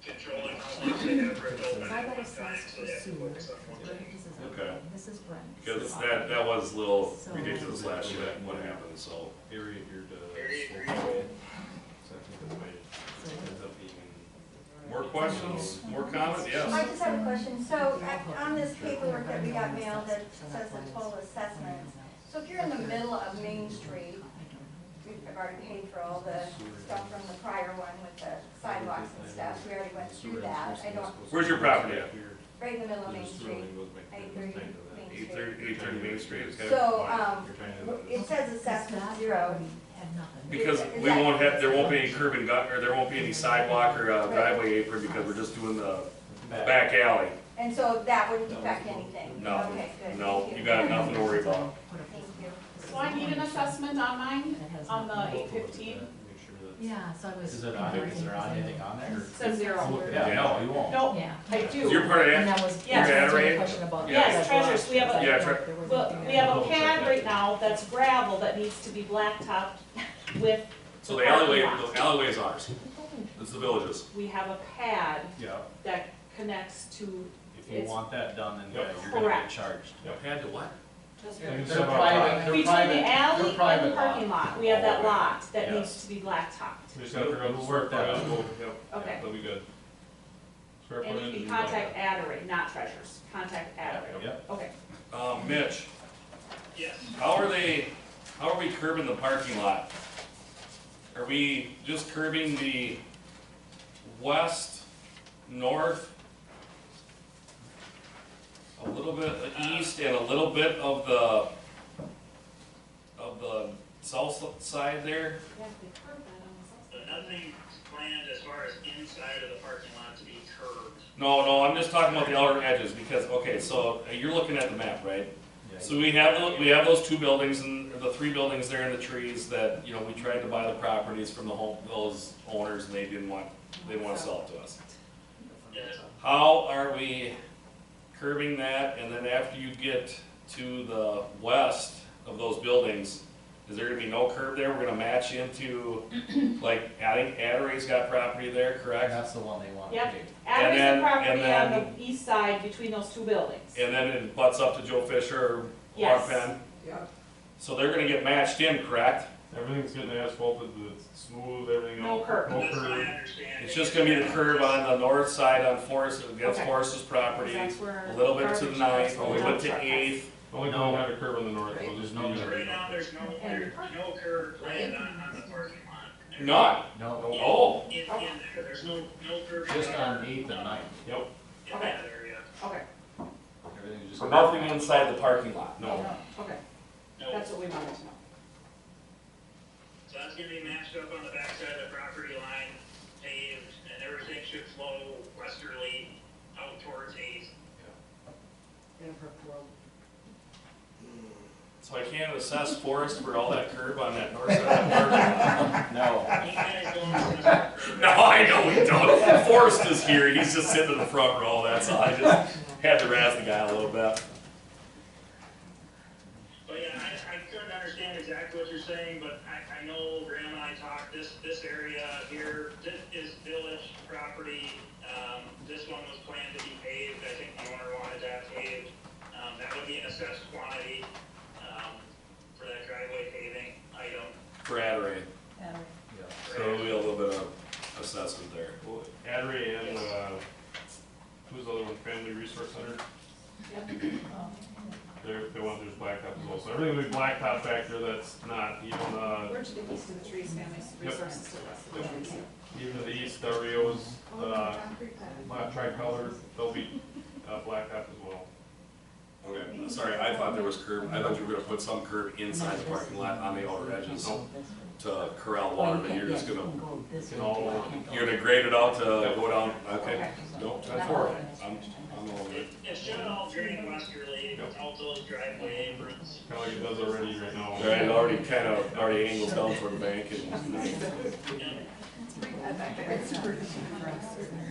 controlling how much they have ripped open at one time, so they have to focus on one thing. Okay. This is Brent. Because that was a little ridiculous last year, what happened, so. Area here to. Very agreed. So I think that might end up being. More questions, more comments, I yes? just have a question. So on this paperwork that we got mailed that says the total assessment, so if you're in the middle of Main Street, we've already paid for all the stuff from the prior one with the sidewalks and stuff, we already went through that. I don't, Where's your property at? right in the middle of Main Street, 830 Main Street. 830 Main Street, okay? So, it says assessment 0. Because we won't have, there won't be any curb and gut, or there won't be any sidewalk or driveway apron, because we're just doing the back alley. And so that wouldn't affect anything? No, Okay, good. no, Thank you got nothing to worry about. Thank you. So I need an assessment on mine, on the 815. Yeah, so I was. Is there on anything on there? Says 0. Yeah, no, you won't. Nope, Yeah. I So do. you're part of And that? that was, Yes. yeah, that's Area? a question about. Yes, treasures, we have a, Yeah, well, we have a pad right now that's gravel that needs to be blacktopped with So the the parking alleyway, lot. the alleyway is ours. It's the village's. We have a pad Yeah, that connects to, if you It's- want that done, then yeah, Yep. you're gonna get Correct. charged. Had to what? They're They're private, they're between private, the alley they're and private the parking lot, we have that lot that needs Yes. to be blacktopped. We just gotta figure out the We'll square work that footage, out. yep, Okay. that'll be good. Square And footage you can and- contact Adderay, not treasures, contact Adderay. Yep. Okay. Mitch, Yes. how are we curbing the parking lot? Are we just curbing the west, north, a little bit east, and a little bit of the south side there? So nothing planned as far as inside of the parking lot to be curbed. No, I'm just talking about the outer edges, because, okay, so you're looking at the map, right? So we have those 2 buildings and the 3 buildings there in the trees that, you know, we tried to buy the properties from those owners and they didn't want to sell it to us. Yes. How are we curbing that, and then after you get to the west of those buildings, is there gonna be no curb there? We're gonna match into, like, Adderay's got property there, And correct? that's the one they want to Yep. take. Adderay's then- the property and on then- the east side between those 2 buildings. And then it butts up to Joe Fisher or Yes. Penn? Yep. So they're gonna get matched in, correct? Everything's getting asphalted, it's smooth, everything No else. curb. No That's my curb. understanding. It's just gonna be the curb on the north side on Forest, against Okay. Forest's property, That's where a little bit to the garbage ninth, goes, a little bit to dump truck. 8th. Only don't have a curb on the north, Right, we'll just there's no use Right it. now, there's no curb planned on the parking lot. None. No, Oh, In there, there's no curb. just on 8th and 9th. Yep, In that area. Okay, Everything's just. so nothing inside the parking lot, no. okay, No. that's what we wanted to know. So that's gonna be matched up on the backside of the property line, paved, and everything should flow westerly out towards 8th. So I can't assess Forrest for all that curb on that north side of that No. You guys don't understand. No, I know we don't. Forrest is here, he's just sitting in the front row, that's all. I just had to razz the guy a little bit. But yeah, I couldn't understand exactly what you're saying, but I know Graham and I talked, this area here, this is village property. This one was planned to be paved, I think the owner wanted that paved. That would be an assessed quantity, for that driveway paving item. For Adray. Yeah. So there'll be a little bit of assessment there. Well, Adray and, who's the other one, Family Resource Center? They want there's blacktop as well, so everything will be blacktop back there that's not even, We're to the east of the trees, family resources to the west of the trees. even to the east, Del Rio's, tri-colored, they'll be, blacktop as well. Okay, sorry, I thought there was curb, I thought you were gonna put some curb inside the parking lot on the outer edges to corral water, but you're just gonna, you're gonna grade it out to go down, okay. No, that's for it. I'm all good. It should all drain westerly without those driveway aprons. Kinda like it does already right now. Right, it already angles down toward the bank and.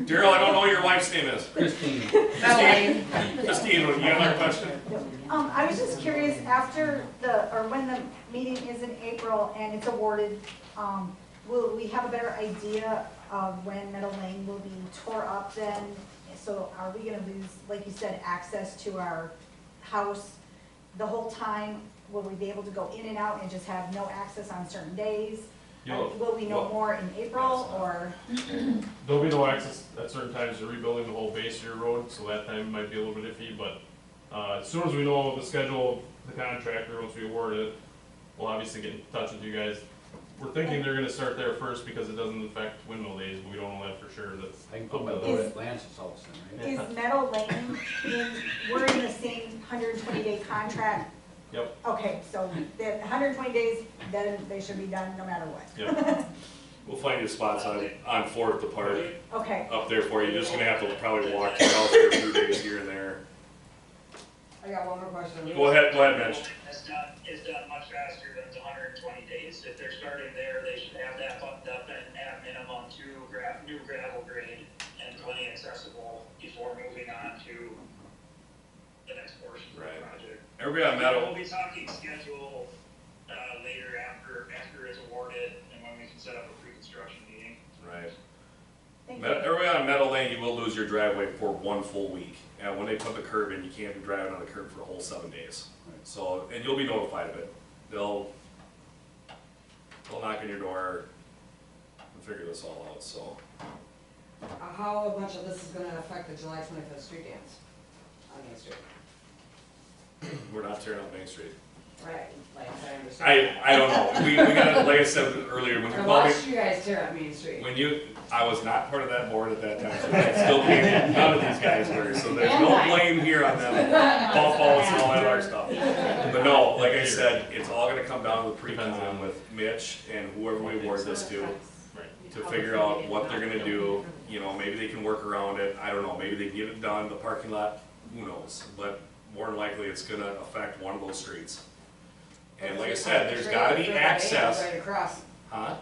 Daryl, I don't know what your wife's name is. Christine. Christine, you got another question? I was just curious, after when the meeting is in April and it's awarded, will we have a better idea of when Meadow Lane will be tore up then? So are we gonna lose, like you said, access to our house the whole time? Will we be able to go in and out and just have no access on certain days? Will we know more in April, or? There'll be no access at certain times. They're rebuilding the whole base of your road, so that time might be a little bit iffy, but, as soon as we know the schedule of the contractor, once we award it, we'll obviously get in touch with you guys. We're thinking they're gonna start there first because it doesn't affect windmill days, but we don't know that for sure. That's I can put my load at Lance's house then, right? Is Meadow Lane we're in the same 120-day contract? Yep. Okay, so the 120 days, then they should be done no matter what. Yep. We'll find you spots on Fourth to park Okay, up there for you. You're just gonna have to probably walk your house for a few days here and there. I got one more question. Go ahead, Mitch. It's done much faster than the 120 days. If they're starting there, they should have that bumped up and at minimum new gravel grade and plenty accessible before moving on to the next portion of the Right. project. Everybody on Meadow. We'll be talking schedule, later after it's awarded and when we can set up a pre-construction meeting. Right. thank you. Everybody on Meadow Lane, you will lose your driveway for 1 full week. And when they put the curb in, you can't be driving on the curb for a whole 7 days. So, and you'll be notified of it. They'll knock on your door and figure this all out, so. How much of this is gonna affect the July 25th street dance on Main Street? We're not tearing up Main Street. Right, like, I understand. I don't know. We got, like I said earlier, when you I called me, watched you guys tear up Main Street. I was not part of that board at that time, so I still can't, none of these guys were, so there's no blame here on them, bump outs and all that other stuff. But no, like I said, it's all gonna come down to the pre-con with Mitch and whoever we award this to figure out what they're gonna do. You know, maybe they can work around it, I don't know, maybe they can get it done, the parking lot, who knows? But more than likely, it's gonna affect one of those streets. And like I said, there's gotta be access. Right across, Huh?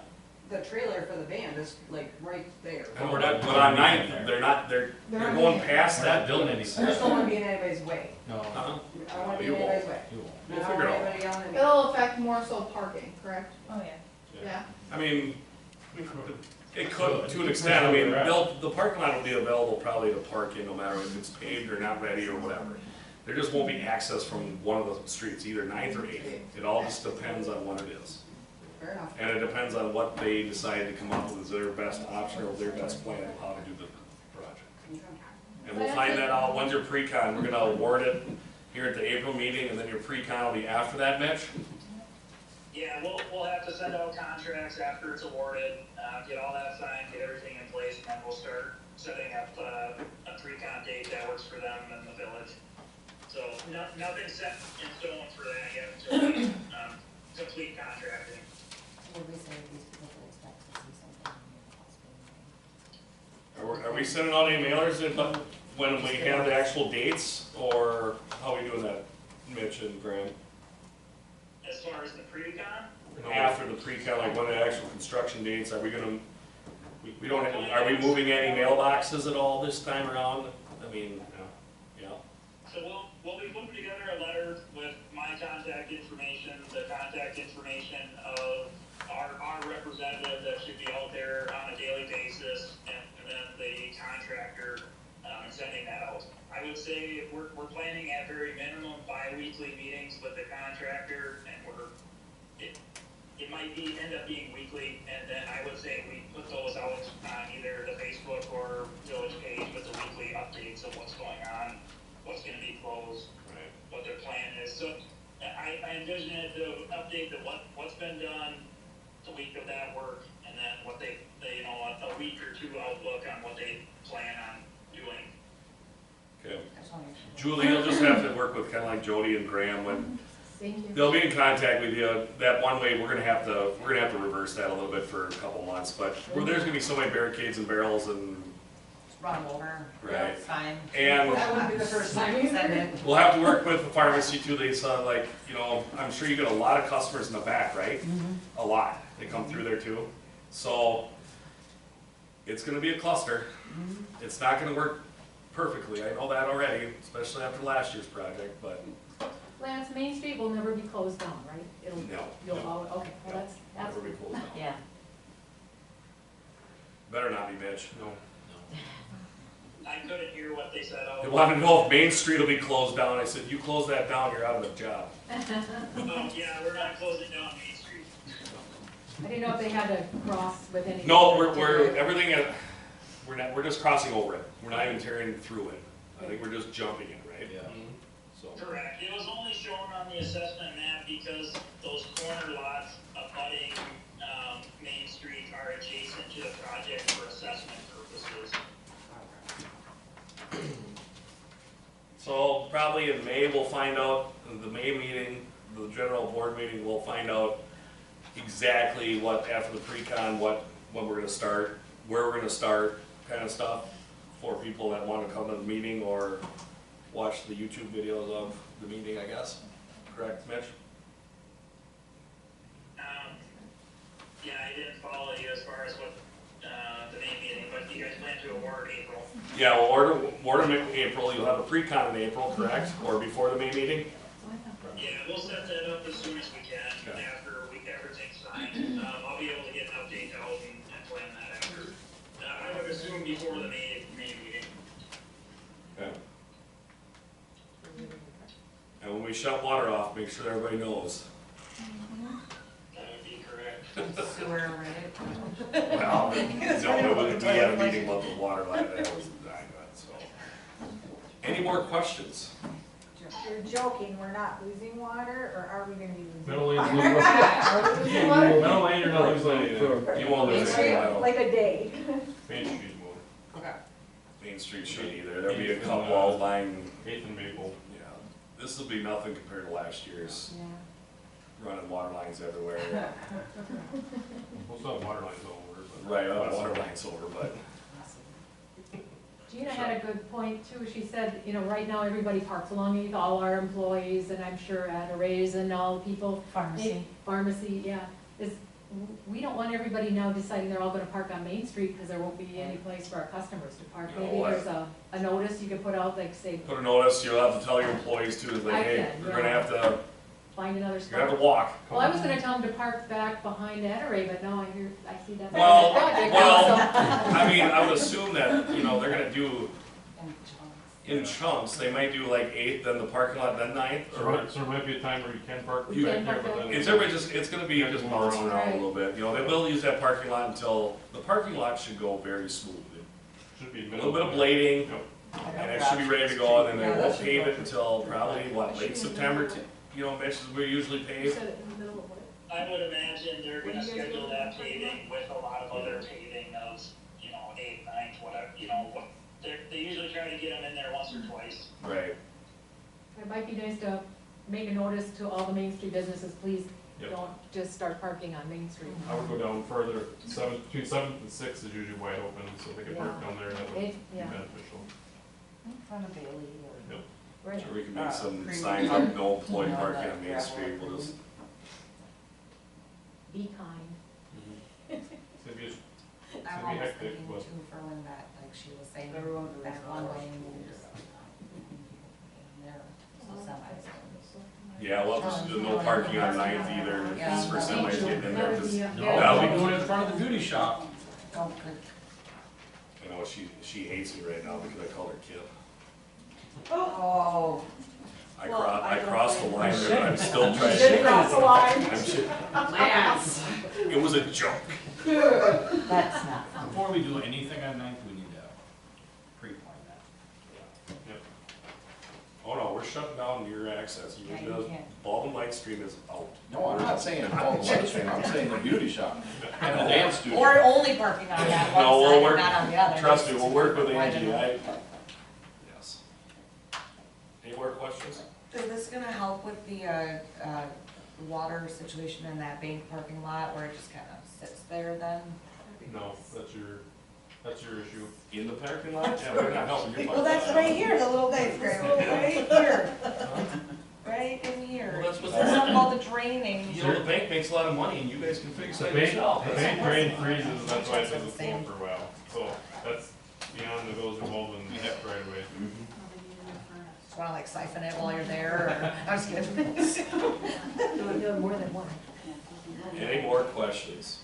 the trailer for the band is like right there. And we're not, but on 9th, they're going past that building. I just don't wanna be in anybody's way. No. Uh-huh. I don't wanna be You in won't. anybody's way. You won't. I We'll don't figure want it out. anybody yelling at me. It'll affect more so parking, correct? Oh, yeah. Yeah. I mean, it could, to an extent, I mean, the parking lot will be available probably to park in no matter if it's paved or not ready or whatever. There just won't be access from one of the streets, either 9th or 8th. It all just depends on what it is. Fair enough. And it depends on what they decide to come up with as their best option or their best plan of how to do the project. And we'll find that out, when's your pre-con, we're gonna award it here at the April meeting, and then your pre-con will be after that, Mitch? Yeah, we'll have to send out contracts after it's awarded, get all that signed, get everything in place, and then we'll start setting up a pre-con date that works for them and the village. So nothing's set in stone for that yet until complete contracting. Are we sending out any mailers when we have the actual dates, or how are we doing that, Mitch and Graham? far as the pre-con? After the pre-con, like when the actual construction dates, are we gonna, we don't, are we moving any mailboxes at all this time around? I mean, yeah. So we'll be putting together a letter with my contact information, the contact information of our representative that should be out there on a daily basis, and then the contractor, sending that out. I would say we're planning at very minimum bi-weekly meetings with the contractor, and it might end up being weekly, and then I would say we put those out on either the Facebook or village page with the weekly updates of what's going on, what's gonna be closed, Right. what their plan is. So I envision it to update what's been done, the week of that work, and then what they a week or two outlook on what they plan on doing. Okay. Julie, you'll just have to work with kind of like Jody and Graham when Thank you. they'll be in contact with you. That one way, we're gonna have to reverse that a little bit for a couple months, but there's gonna be so many barricades and barrels and, Run them over. Right. It's fine. and That wouldn't be the first time you said it. we'll have to work with the pharmacy too. They saw like, I'm sure you get a lot of customers in the back, right? A lot. They come through there too. So it's gonna be a cluster. It's not gonna work perfectly. I know that already, especially after last year's project, but Lance, Main Street will never be closed down, right? You'll no. okay, well, that's, Never be closed down. Yeah. Better not be, Mitch. No. I couldn't hear what they said. They wanted to know if Main Street will be closed down. I said, you close that down, you're out of a job. Yeah, we're not closing down Main Street. I didn't know if they had to cross with any. No, we're just crossing over it. We're not even tearing through it. I think we're just jumping it, right? Yeah. So. Correct. It was only shown on the assessment map because those corner lots abutting Main Street are adjacent to the project for assessment purposes. So probably in May, we'll find out, the May meeting, the general board meeting, we'll find out exactly what, after the pre-con, when we're gonna start, where we're gonna start, kind of stuff, for people that wanna come to the meeting or watch the YouTube videos of the meeting, I guess. Correct, Mitch? Yeah, I didn't follow you as far as what the main meeting, but you guys plan to award April. Yeah, we'll order them in April. You'll have a pre-con in April, correct? Or before the May meeting? Yeah, we'll set that up as soon as we can, Okay. after everything's signed. I'll be able to get an update out and plan that after. I would assume before the May meeting. Okay. And when we shut water off, make sure everybody knows. That would be correct. Sewer, right? Well, we had a meeting about the water line that was dying on, so. Any more questions? You're joking, we're not losing water, or are we gonna be losing? Middle water? lane, Are we losing water? middle lane, you're not losing anything. You won't lose any water. Like a day. Main Street move. Okay. Main Street should either. There'll be a couple all line, 8th and Maple. yeah. This will be nothing compared to last year's running water lines everywhere. We'll still have water lines over, but. Right, water lines over, but. Gina had a good point too. She said, right now everybody parks along it, all our employees, and I'm sure at a raise and all the people. Pharmacy, yeah. We don't want everybody now deciding they're all gonna park on Main Street because there won't be any place for our customers to park. No, Maybe there's a notice you can put out, like say, Put a notice, you'll have to tell your employees too, like, I hey, can, you're yeah. gonna have to, find another you're spot. gonna have to walk. Well, I was gonna tell them to park back behind Ettore, but now I see that. Well, So- I mean, I would assume that, they're gonna do in chunks, they might do like 8th, then the parking lot, then 9th, or. So there might be a time where you can park You back can here, park but back. then. It's gonna be just bouncing around a little bit, they will use that parking lot until, the parking lot should go very smoothly. Should be A little bit of blading, Yep. and it should be ready to go, and then they won't pave it until probably, late September, Mitch, is we usually You pave. said it in the middle of what? I would imagine they're When gonna you guys schedule go that to- paving with a lot of other paving of, 8th, 9th, whatever, they usually try to get them in there once or twice. Right. It might be nice to make a notice to all the Main Street businesses, please Yep. don't just start parking on Main Street. I would go down further, between 7th and 6th is usually wide open, so if they could park down there, that would be Yeah, beneficial. In front of Bailey or. right. Sure, we can make some signs up, no employee parking on Main Street, we'll just be kind. It's gonna be, it's I'm gonna be almost hectic, thinking but too for when that, like she was saying, Everyone that moves one on. way moves. There, so semis. Yeah, well, there's no parking on Ninth either, Yeah. for semis getting in there, That would 'cause be No, that'll I'm be- doing it in front of the beauty shop. Oh, good. I know she hates me right now because I called her Kip. Oh. I crossed the line there, but I'm still trying Did to. cross the line. Lance. It was a joke. That's not fun. Before we do anything on Ninth, we need to pre-plan that. Yep. Oh no, we're shutting down your access. Yeah, you can't. Baldwin Light Stream is out. No, I'm not saying Baldwin Light Stream, I'm saying the beauty shop and the dance studio. Or only parking on that one No, we'll side work- and not on the other. Trust me, we'll work with Why Angie. didn't- Yes. Any more questions? Is this gonna help with the, water situation in that bank parking lot where it just kind of sits there then? no, that's your issue. In the parking lot? Yeah, we're not helping you. Well, that's right here, the little guy's right here. Right in here. Well, that's what- There's something about the draining. You know, the bank makes a lot of money and you guys can fix that yourself. The bank drain freezes, that's why it doesn't flow for a while, so that's beyond the village involved in the right away. Just wanna like siphon it while you're there, or, I'm just kidding. No, no, more than one. Any more questions?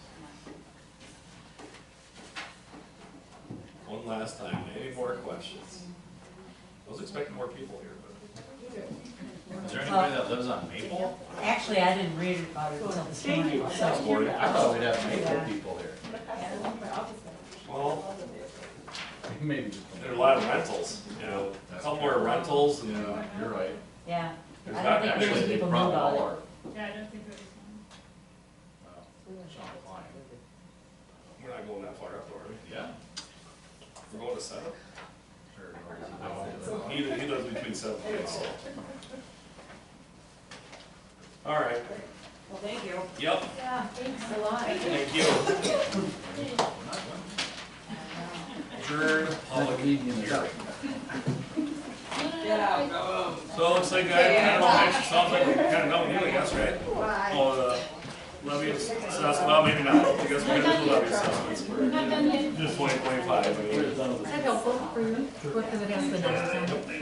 One last time, any more questions? I was expecting more people here, but. Is there anybody that lives on Maple? Actually, I didn't read about it until this morning, This so. morning. I thought we'd have Maple people here. Well, Maybe just. there are a lot of rentals, you know, a couple more rentals and. Yeah, you're right. Yeah, There's I not don't think actually- most Actually, they people know probably about all it. are. Yeah, I don't think there is Sean Klein. We're not going that far up, are we? Yeah. We're going to seven? Sure. He does between 7 and 8, so. All right, Well, thank you. yep, Yeah, thanks a lot. thank you. Adjourn public hearing. So it looks like I don't know, actually sounds like we kind of know you, I guess, right? Oh, the levy assessment, well, maybe not, I guess we're gonna do the levy assessments for We're not done yet. just 2025, I mean. Is that helpful for you? Because it has the numbers on it.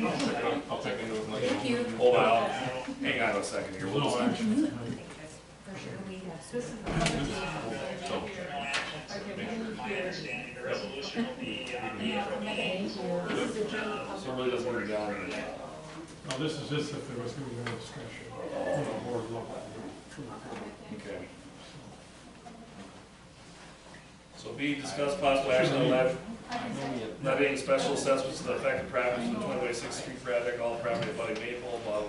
I'll check into it. Thank you. Hold on, hang on a second here, we'll just. For sure, we My understanding, the resolution will be on the April meeting. So it really doesn't work down. No, this is just if there was going to be no discussion on the board level. Okay. So B, discuss possible action on levying special assessments to the affected properties in the 2026 Street project, all property abutting Maple, well,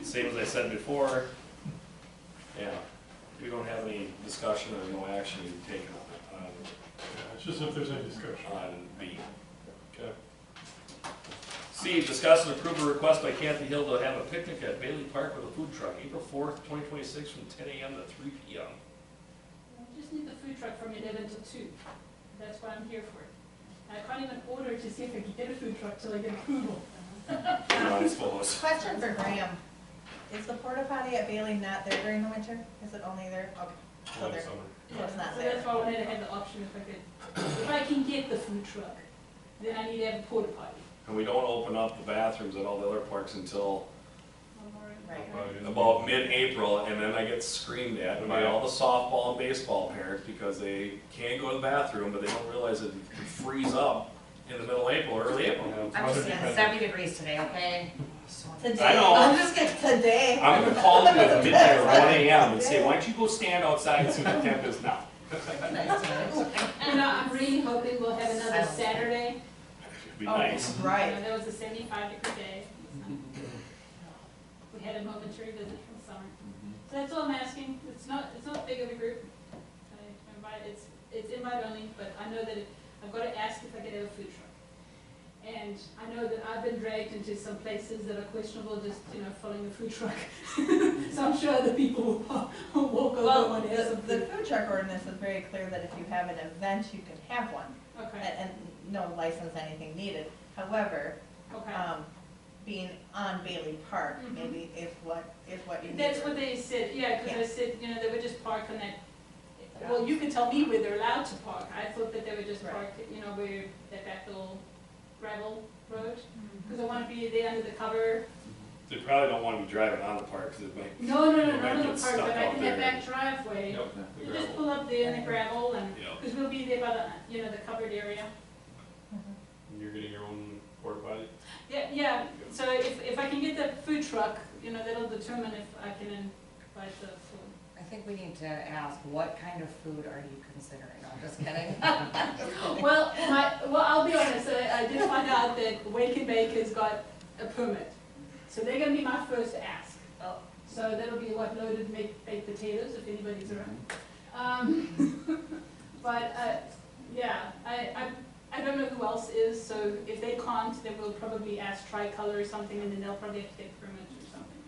same as I said before. Yeah, we don't have any discussion or no action taken Yeah, it's just if there's any discussion. on B. Okay. C, discuss and approve a request by Kathy Hill to have a picnic at Bailey Park with a food truck, April 4th, 2026, from 10 a.m. to 3 p.m. I just need the food truck from 11 to 2. That's what I'm here for. I can't even order to see if I can get a food truck till I get approval. I suppose. Question for Graham. Is the porta potty at Bailey not there during the winter? Is it only there? Okay, so Only there, summer. so it's not So there. that's why I wanted to have the option if I can get the food truck, then I need to have a porta potty. And we don't open up the bathrooms at all the other parks until Right. about mid-April, and then I get screamed at by all the softball and baseball parents because they can't go to the bathroom, but they don't realize that it could freeze up in the middle of April, or early April. I'm just saying, 70 degrees today, okay? Today, I know. I'm just kidding, today. I'm gonna call them at midnight or 1 a.m. and say, why don't you go stand outside and see what the temp is now? You know, I'm really hoping we'll have another Saturday. It'd be nice. You Right. know, there was a 75-degree day. We had a momentary visit from summer. So that's all I'm asking. It's not big of a group. I invite, it's invite only, but I know that I've got to ask if I can have a food truck. And I know that I've been dragged into some places that are questionable, just, following the food truck. So I'm sure other people will walk over Well, and have some the food. food truck ordinance is very clear that if you have an event, you can have one. Okay, And no license, anything needed. However, okay. being on Bailey Park, Mhm. maybe is what you need. That's what they said, yeah, because I said, you know, they would just park on that, well, you can tell me where they're allowed to park. I thought that they would just Right. park, you know, where that back little gravel road, because I want to be there under the cover. They probably don't want to be driving on the park, because it might. No, They not might on the get park, stuck but I out can have there. back driveway. Yep, the You just gravel. pull up there in the gravel and, Yep. because we'll be there by the, you know, the covered area. And you're getting your own porta potty? Yeah, so if I can get the food truck, you know, that'll determine if I can invite the food. I think we need to ask, what kind of food are you considering? I'm just kidding. Well, I'll be honest, I did find out that Wake and Bake has got a permit. So they're gonna be my first ask. Oh. So that'll be what, loaded baked potatoes, if anybody's around. But, yeah, I don't know who else is, so if they can't, then we'll probably ask Tricolor or something, and then they'll probably have to get permits or something.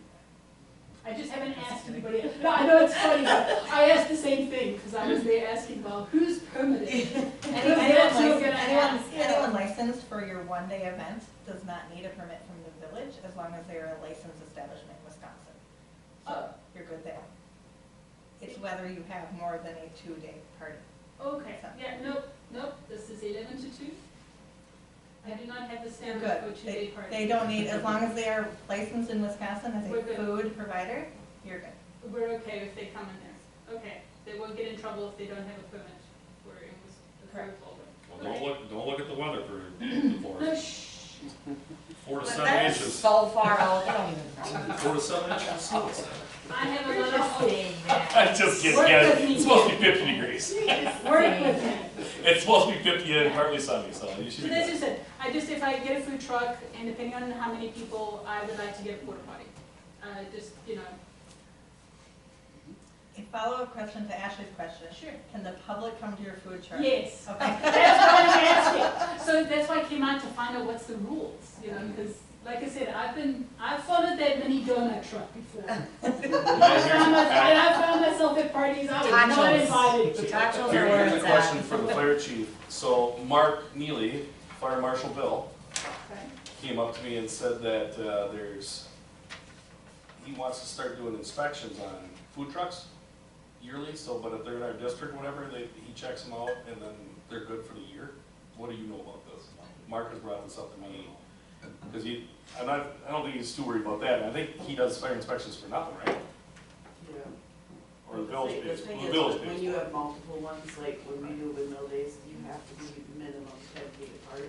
I just haven't asked anybody else. No, I know it's funny, but I asked the same thing, because I was there asking, well, who's permitted? Anyone licensed for your one-day event does not need a permit from the village, as long as they're a licensed establishment in Wisconsin. So, you're good there. It's whether you have more than a 2-day party. Okay, yeah, nope, this is 11 to 2. I do not have the You're standard good. for a 2-day party. They don't need, as long as they are licensed in Wisconsin as We're a good. food provider, you're good. We're okay if they come in there. Okay, they won't get in trouble if they don't have a permit. We're in the Correct. Well, don't look at the weather for the No, forest. shh. 4 to But 7 that's inches. so far out, you don't even know. 4 to 7 inches of snow. I have a lot of, I just kidding, Work guys. with me. It's supposed to be 50 degrees. work with me. It's supposed to be 50 and partly sunny, so you should So be that's good. just it. If I get a food truck, and depending on how many people, I would like to get a porta potty. Just, you know, A follow-up question to Ashley's question. Sure. Can the public come to your food truck? yes. Okay. That's what I'm asking. So that's why I came out to find out what's the rules, you know, because like I said, I've followed that mini donut truck before. I found myself at parties I was not Tachos. invited to. Tachos are where Here's a it's question at. for the fire chief. So Mark Neely, Fire Marshal Bill, Okay. came up to me and said that he wants to start doing inspections on food trucks yearly, so, but if they're in our district, whatever, he checks them out and then they're good for the year. What do you know about this? Mark has brought this up to me, because I don't think he's too worried about that, and I think he does fire inspections for nothing, right? Yeah. Or the village The pays, thing the is, village when pays you for it. have multiple ones, like when we do windmill days, you have to be minimum 10 feet apart.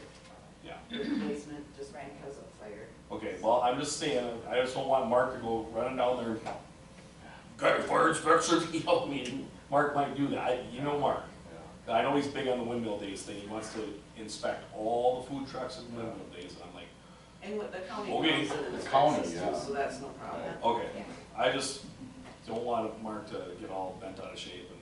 Yeah. Replacement just because of fire. Okay, well, I'm just saying, I just don't want Mark to go running down there, got your fire inspection, you know, I mean, Mark might do that, you know Mark. I know he's big on the windmill days thing, he wants to inspect all the food trucks at windmill days, and I'm like, And what the county Okay. comes in and The county, inspects us yeah. too, so that's no problem. okay, I just don't want Mark to get all bent out of shape and.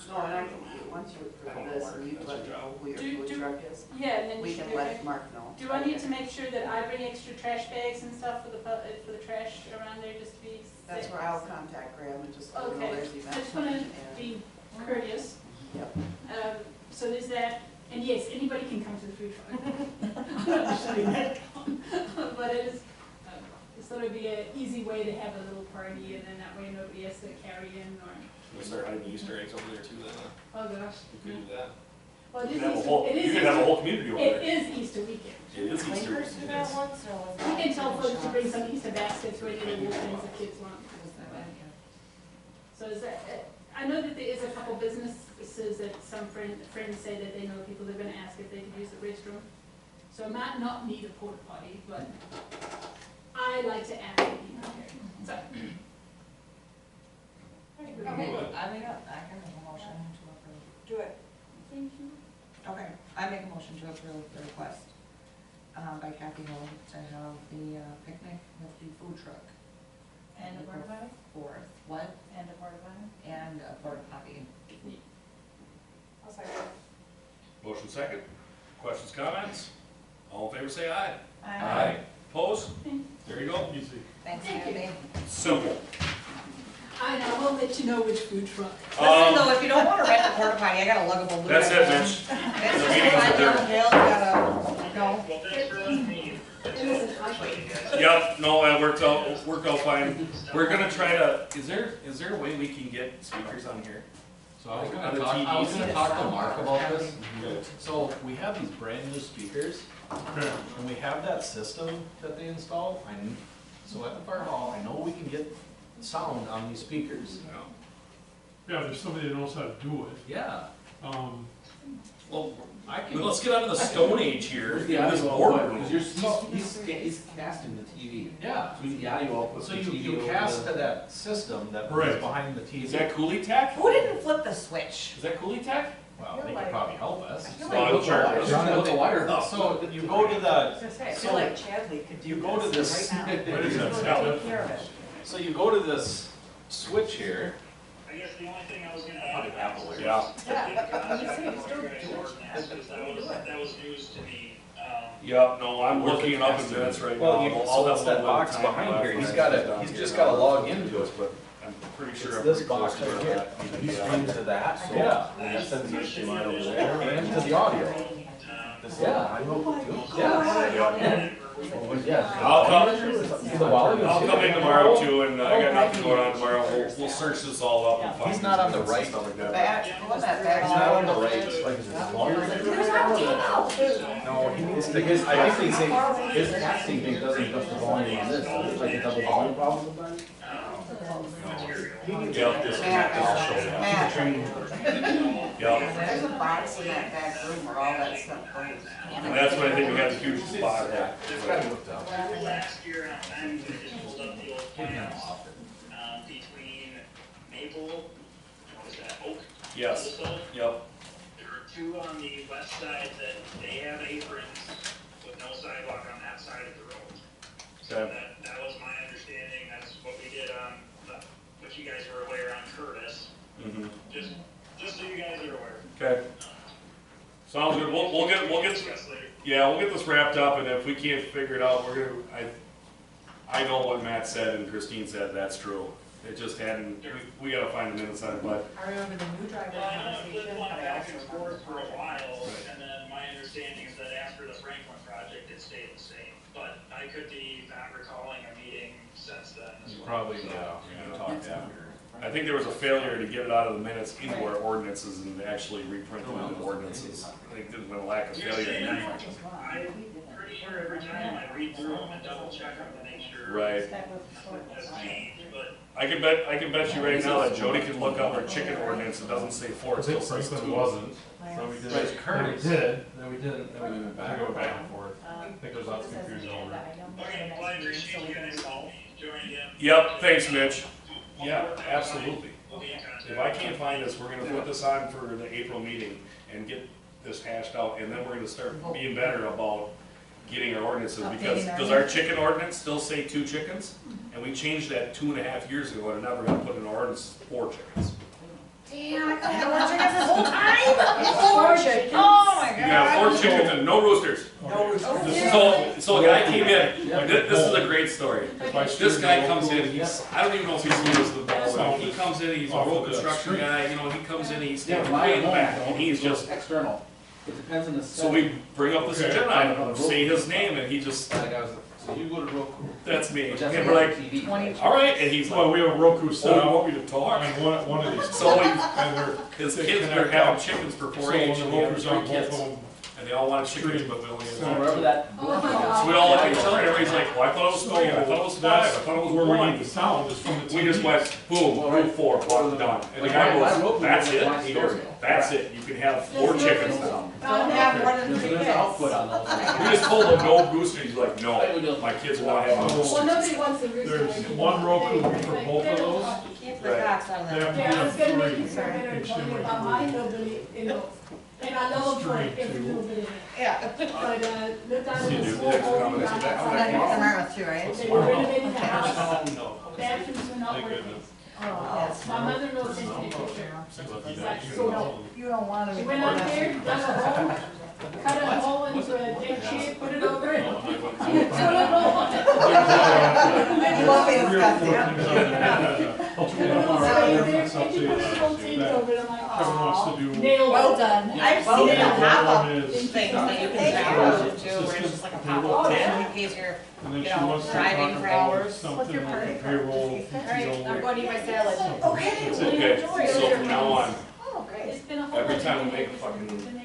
No, and I can, once you approve this and you let me know who your food truck is, Yeah, and then we you can should- let Mark know. Do I need to make sure that I bring extra trash bags and stuff for the trash around there just to be That's safe? where I'll contact Graham and just let him know Okay, there's I event just wanna coming and. be courteous. Yep. So there's that, and yes, anybody can come to the food truck. I'm not shutting that down. But it is, sort of be an easy way to have a little party, and then that way nobody has to carry in or, We start hiding Easter eggs over there too, then, oh gosh. we could do that. Well, it You is could have a Easter, whole, it you is could have a Easter, whole community over there. it is Easter weekend. It is Easter. Lakers do that once, or was We that? can tell folks to bring some Easter baskets ready to do things the kids want. So is that, I know that there is a couple businesses that some friends say that they know people, they're gonna ask if they could use the restroom. So I might not need a porta potty, but I like to ask if you can. So. Okay, I can make a motion to approve. Do it. Thank you. Okay, I make a motion to approve the request, by Kathy Hill to have the picnic with the food truck. And a porta potty? 4th, what? And a porta potty? And a porta potty. I'll second. Motion second. Questions, comments? All in favor, say aye. Aye. Opposed? There you go. Easy. Thanks, Mm-hmm. Kathy. Simple. I know, we'll let you know which food truck. Listen though, if you don't wanna rent a porta potty, I got a luggable loop. That's it, Mitch. It's The just meeting is slide down adjourned. the hill, you gotta, no. Well, thanks for letting me. Yep, no, that worked out fine. We're gonna try to, is there a way we can get speakers on here? So I was On gonna the talk, I was TVs? gonna talk to Mark about this. So we have these brand new speakers, and we have that system that they installed. So at the fire hall, I know we can get sound on these speakers. Yeah, there's somebody that knows how to do it. Yeah. Well, I can. let's get out of the Stone Age here. Where's the in this audio boardroom. output? Because he's casting the TV. Yeah. So we need the audio output. So for you TV over cast the- to that system that Right. was behind the TV. Is that Coolie Tech? Who didn't flip the switch? Is that Coolie Tech? Well, they could probably help us. feel Well, it'll charge us. John, with the wire. So you go to the, I so feel like Chadley could do you go to this this, right now. What is that? Take care of it. so you go to this switch here. I guess the only thing I was gonna Probably add. Apple is. Yeah. That was news to me. Yep, no, I'm looking it up in minutes right now. Well, I'll so have it's a that little box bit of time behind here, left he's when I gotta, sit down he's here. just gotta log into it, But I'm pretty sure. it's I'm this pretty box close to right where here. that He's even streamed got. to that, so. Yeah. And he sends the HDMI over there. And to the audio. Yeah, I know, too. Yeah. Yeah. I'll come I'll in tomorrow too, and I got nothing going on tomorrow. We'll search this all up and find. He's not on the things and right stuff like that. Back, pull that He's back. not on the right. Like, is it longer? No, he needs to Because get, I think his casting thing doesn't adjust the volume on this, it's like a double volume problem sometimes. Yep, this is, I'll show you. Matt, Yep, there's a box in that back room where all that stuff goes. and that's what I think we got the huge spot at. Last year, I just pulled up the old plans, between Maple, what was that, Oak? Yes, Also, yep, there are two on the west side that they have aprons with no sidewalk on that side of the road. So okay, that was my understanding, that's what we did on, what you guys were aware on Curtis, mhm, just so you guys are aware. okay. Sounds good, we'll get, Discuss later. yeah, we'll get this wrapped up, and if we can't figure it out, we're gonna, I know what Matt said and Christine said, that's true. It just hadn't, we gotta find the minutes on it, but, I remember the new driver Well, I know it conversation, flipped but I back also and remember forth for a the while, Right. and then my understanding is that after the Franklin project, it stayed the same. But I could be not recalling a meeting since then as you well. probably, yeah, we can talk after. I think there was a failure to get it out of the minutes into our ordinances and actually reprint them in the ordinances. I think there's been a lack of You're failure. saying in that? reprinting. I'm pretty sure every time I read through them and double check them to make sure. Right. That was Nothing has changed, but I can bet you right now that Jody can look up our chicken ordinance, it doesn't say four, I it still think says Franklin two. wasn't. So we did Right, it. Curtis. Then we did, then we didn't, then we went back, Go back and forth. I think there's lots of confusion over it. okay, well, I appreciate you guys joining in. Yep, thanks, Mitch. Yeah, absolutely. We'll be in contact. If I can't find this, we're gonna put this on for the April meeting and get this hashed out, and then we're gonna start being better about getting our ordinances, because, does our chicken ordinance still say 2 chickens? And we changed that 2.5 years ago, and never gonna put in our ordinance 4 chickens. Damn, I could've had more chickens this whole time. Four chickens. Oh my god. You got 4 chickens and no roosters. So a guy came in, this is a great story. This guy comes in, I don't even know if he's new to the ball, he comes in, he's a road construction guy, he comes in, he's standing way in the back, and he's just, External. It depends on the. so we bring up this agenda item, say his name, and he just, That guy was, so you go to Roku. that's me. Which has And a we're like, TV. all right, and he's Well, like, we have Roku set oh, you up, want me to talk? and one of these. So he- And they're, His they kids are connect having up. chickens for So 4-H, when and the he has Roku's 3 on both kids, of them, and they all wanted chickens, but they only had So 1. wherever that. Oh my God. So we all looked at each other, and everybody's like, well, I thought it was 3, I thought it was 5, I that's thought it was where we 1. need the sound, is from the TV. We just went, boom, boom, 4, plug, done. And the guy goes, that's it? He goes, that's it, you can have 4 chickens now. Don't have more than 3 There's kids. an output on those. We just told him no rooster, he's like, no, my kids are not having a Well, rooster. nobody wants a rooster. There's one Roku for both of those. Keep the Right. cocks out of They that. have Yeah, I was gonna make you three. feel better Each talking year. about my hillbilly, and I love them for Straight every to- little bit of it. Yeah. But, look down See, in the dude, small next hole, comment is down back- outside That's the house. tomorrow too, right? They were renovating the house, No. bathrooms were not Thank working. goodness. Oh, My mother-in-law sent me a picture. Lucky It's that like, you so know. no. you don't wanna She be. went out there, dug a hole, cut a hole into a ditch shape, put it over it. No, I went Put through it on. You want me to discuss it? Kevin wants to do. Nailed Well it. done. I've Well, seen the it other pop-up one is- things that you Thank can you. download too, where it's just like a pop-up tab in case you're, And then you she know, wants to driving talk for about hours. something like a payroll, Alright, I'm PTO. going to eat my salad. Okay. Okay, so from now on, Oh, great. It's been a whole every bunch time of we make a years fucking in the area.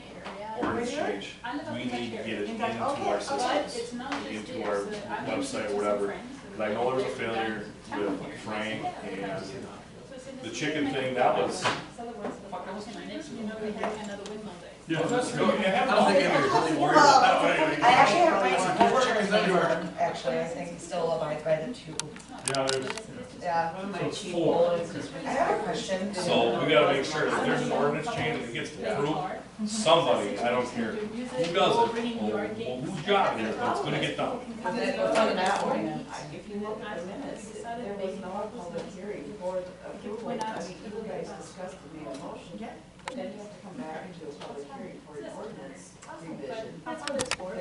ordinance change, I live up we in that need to area. get it into Okay, our okay. systems, It's not just into this, our but I'm website or just whatever. friends Cause I know there was a failure with Frank and the chicken thing, that was, You know, we had another windmill day. yeah, that's good. I don't think anybody's really worried about that way. I actually have my chicken neighbor, actually, I think he still abides by the two. Yeah, there's, Yeah. One of so my it's chief four. I have a question. so we gotta make sure that there's an ordinance change and it gets approved. Somebody, I don't care who does it, or whose job it is, but it's gonna get done. But then on that one, if you look at the minutes, there was no public hearing for approval. I mean, you guys discussed and made a motion, but then you have to come back and do a public hearing for an ordinance revision. That's what it's for.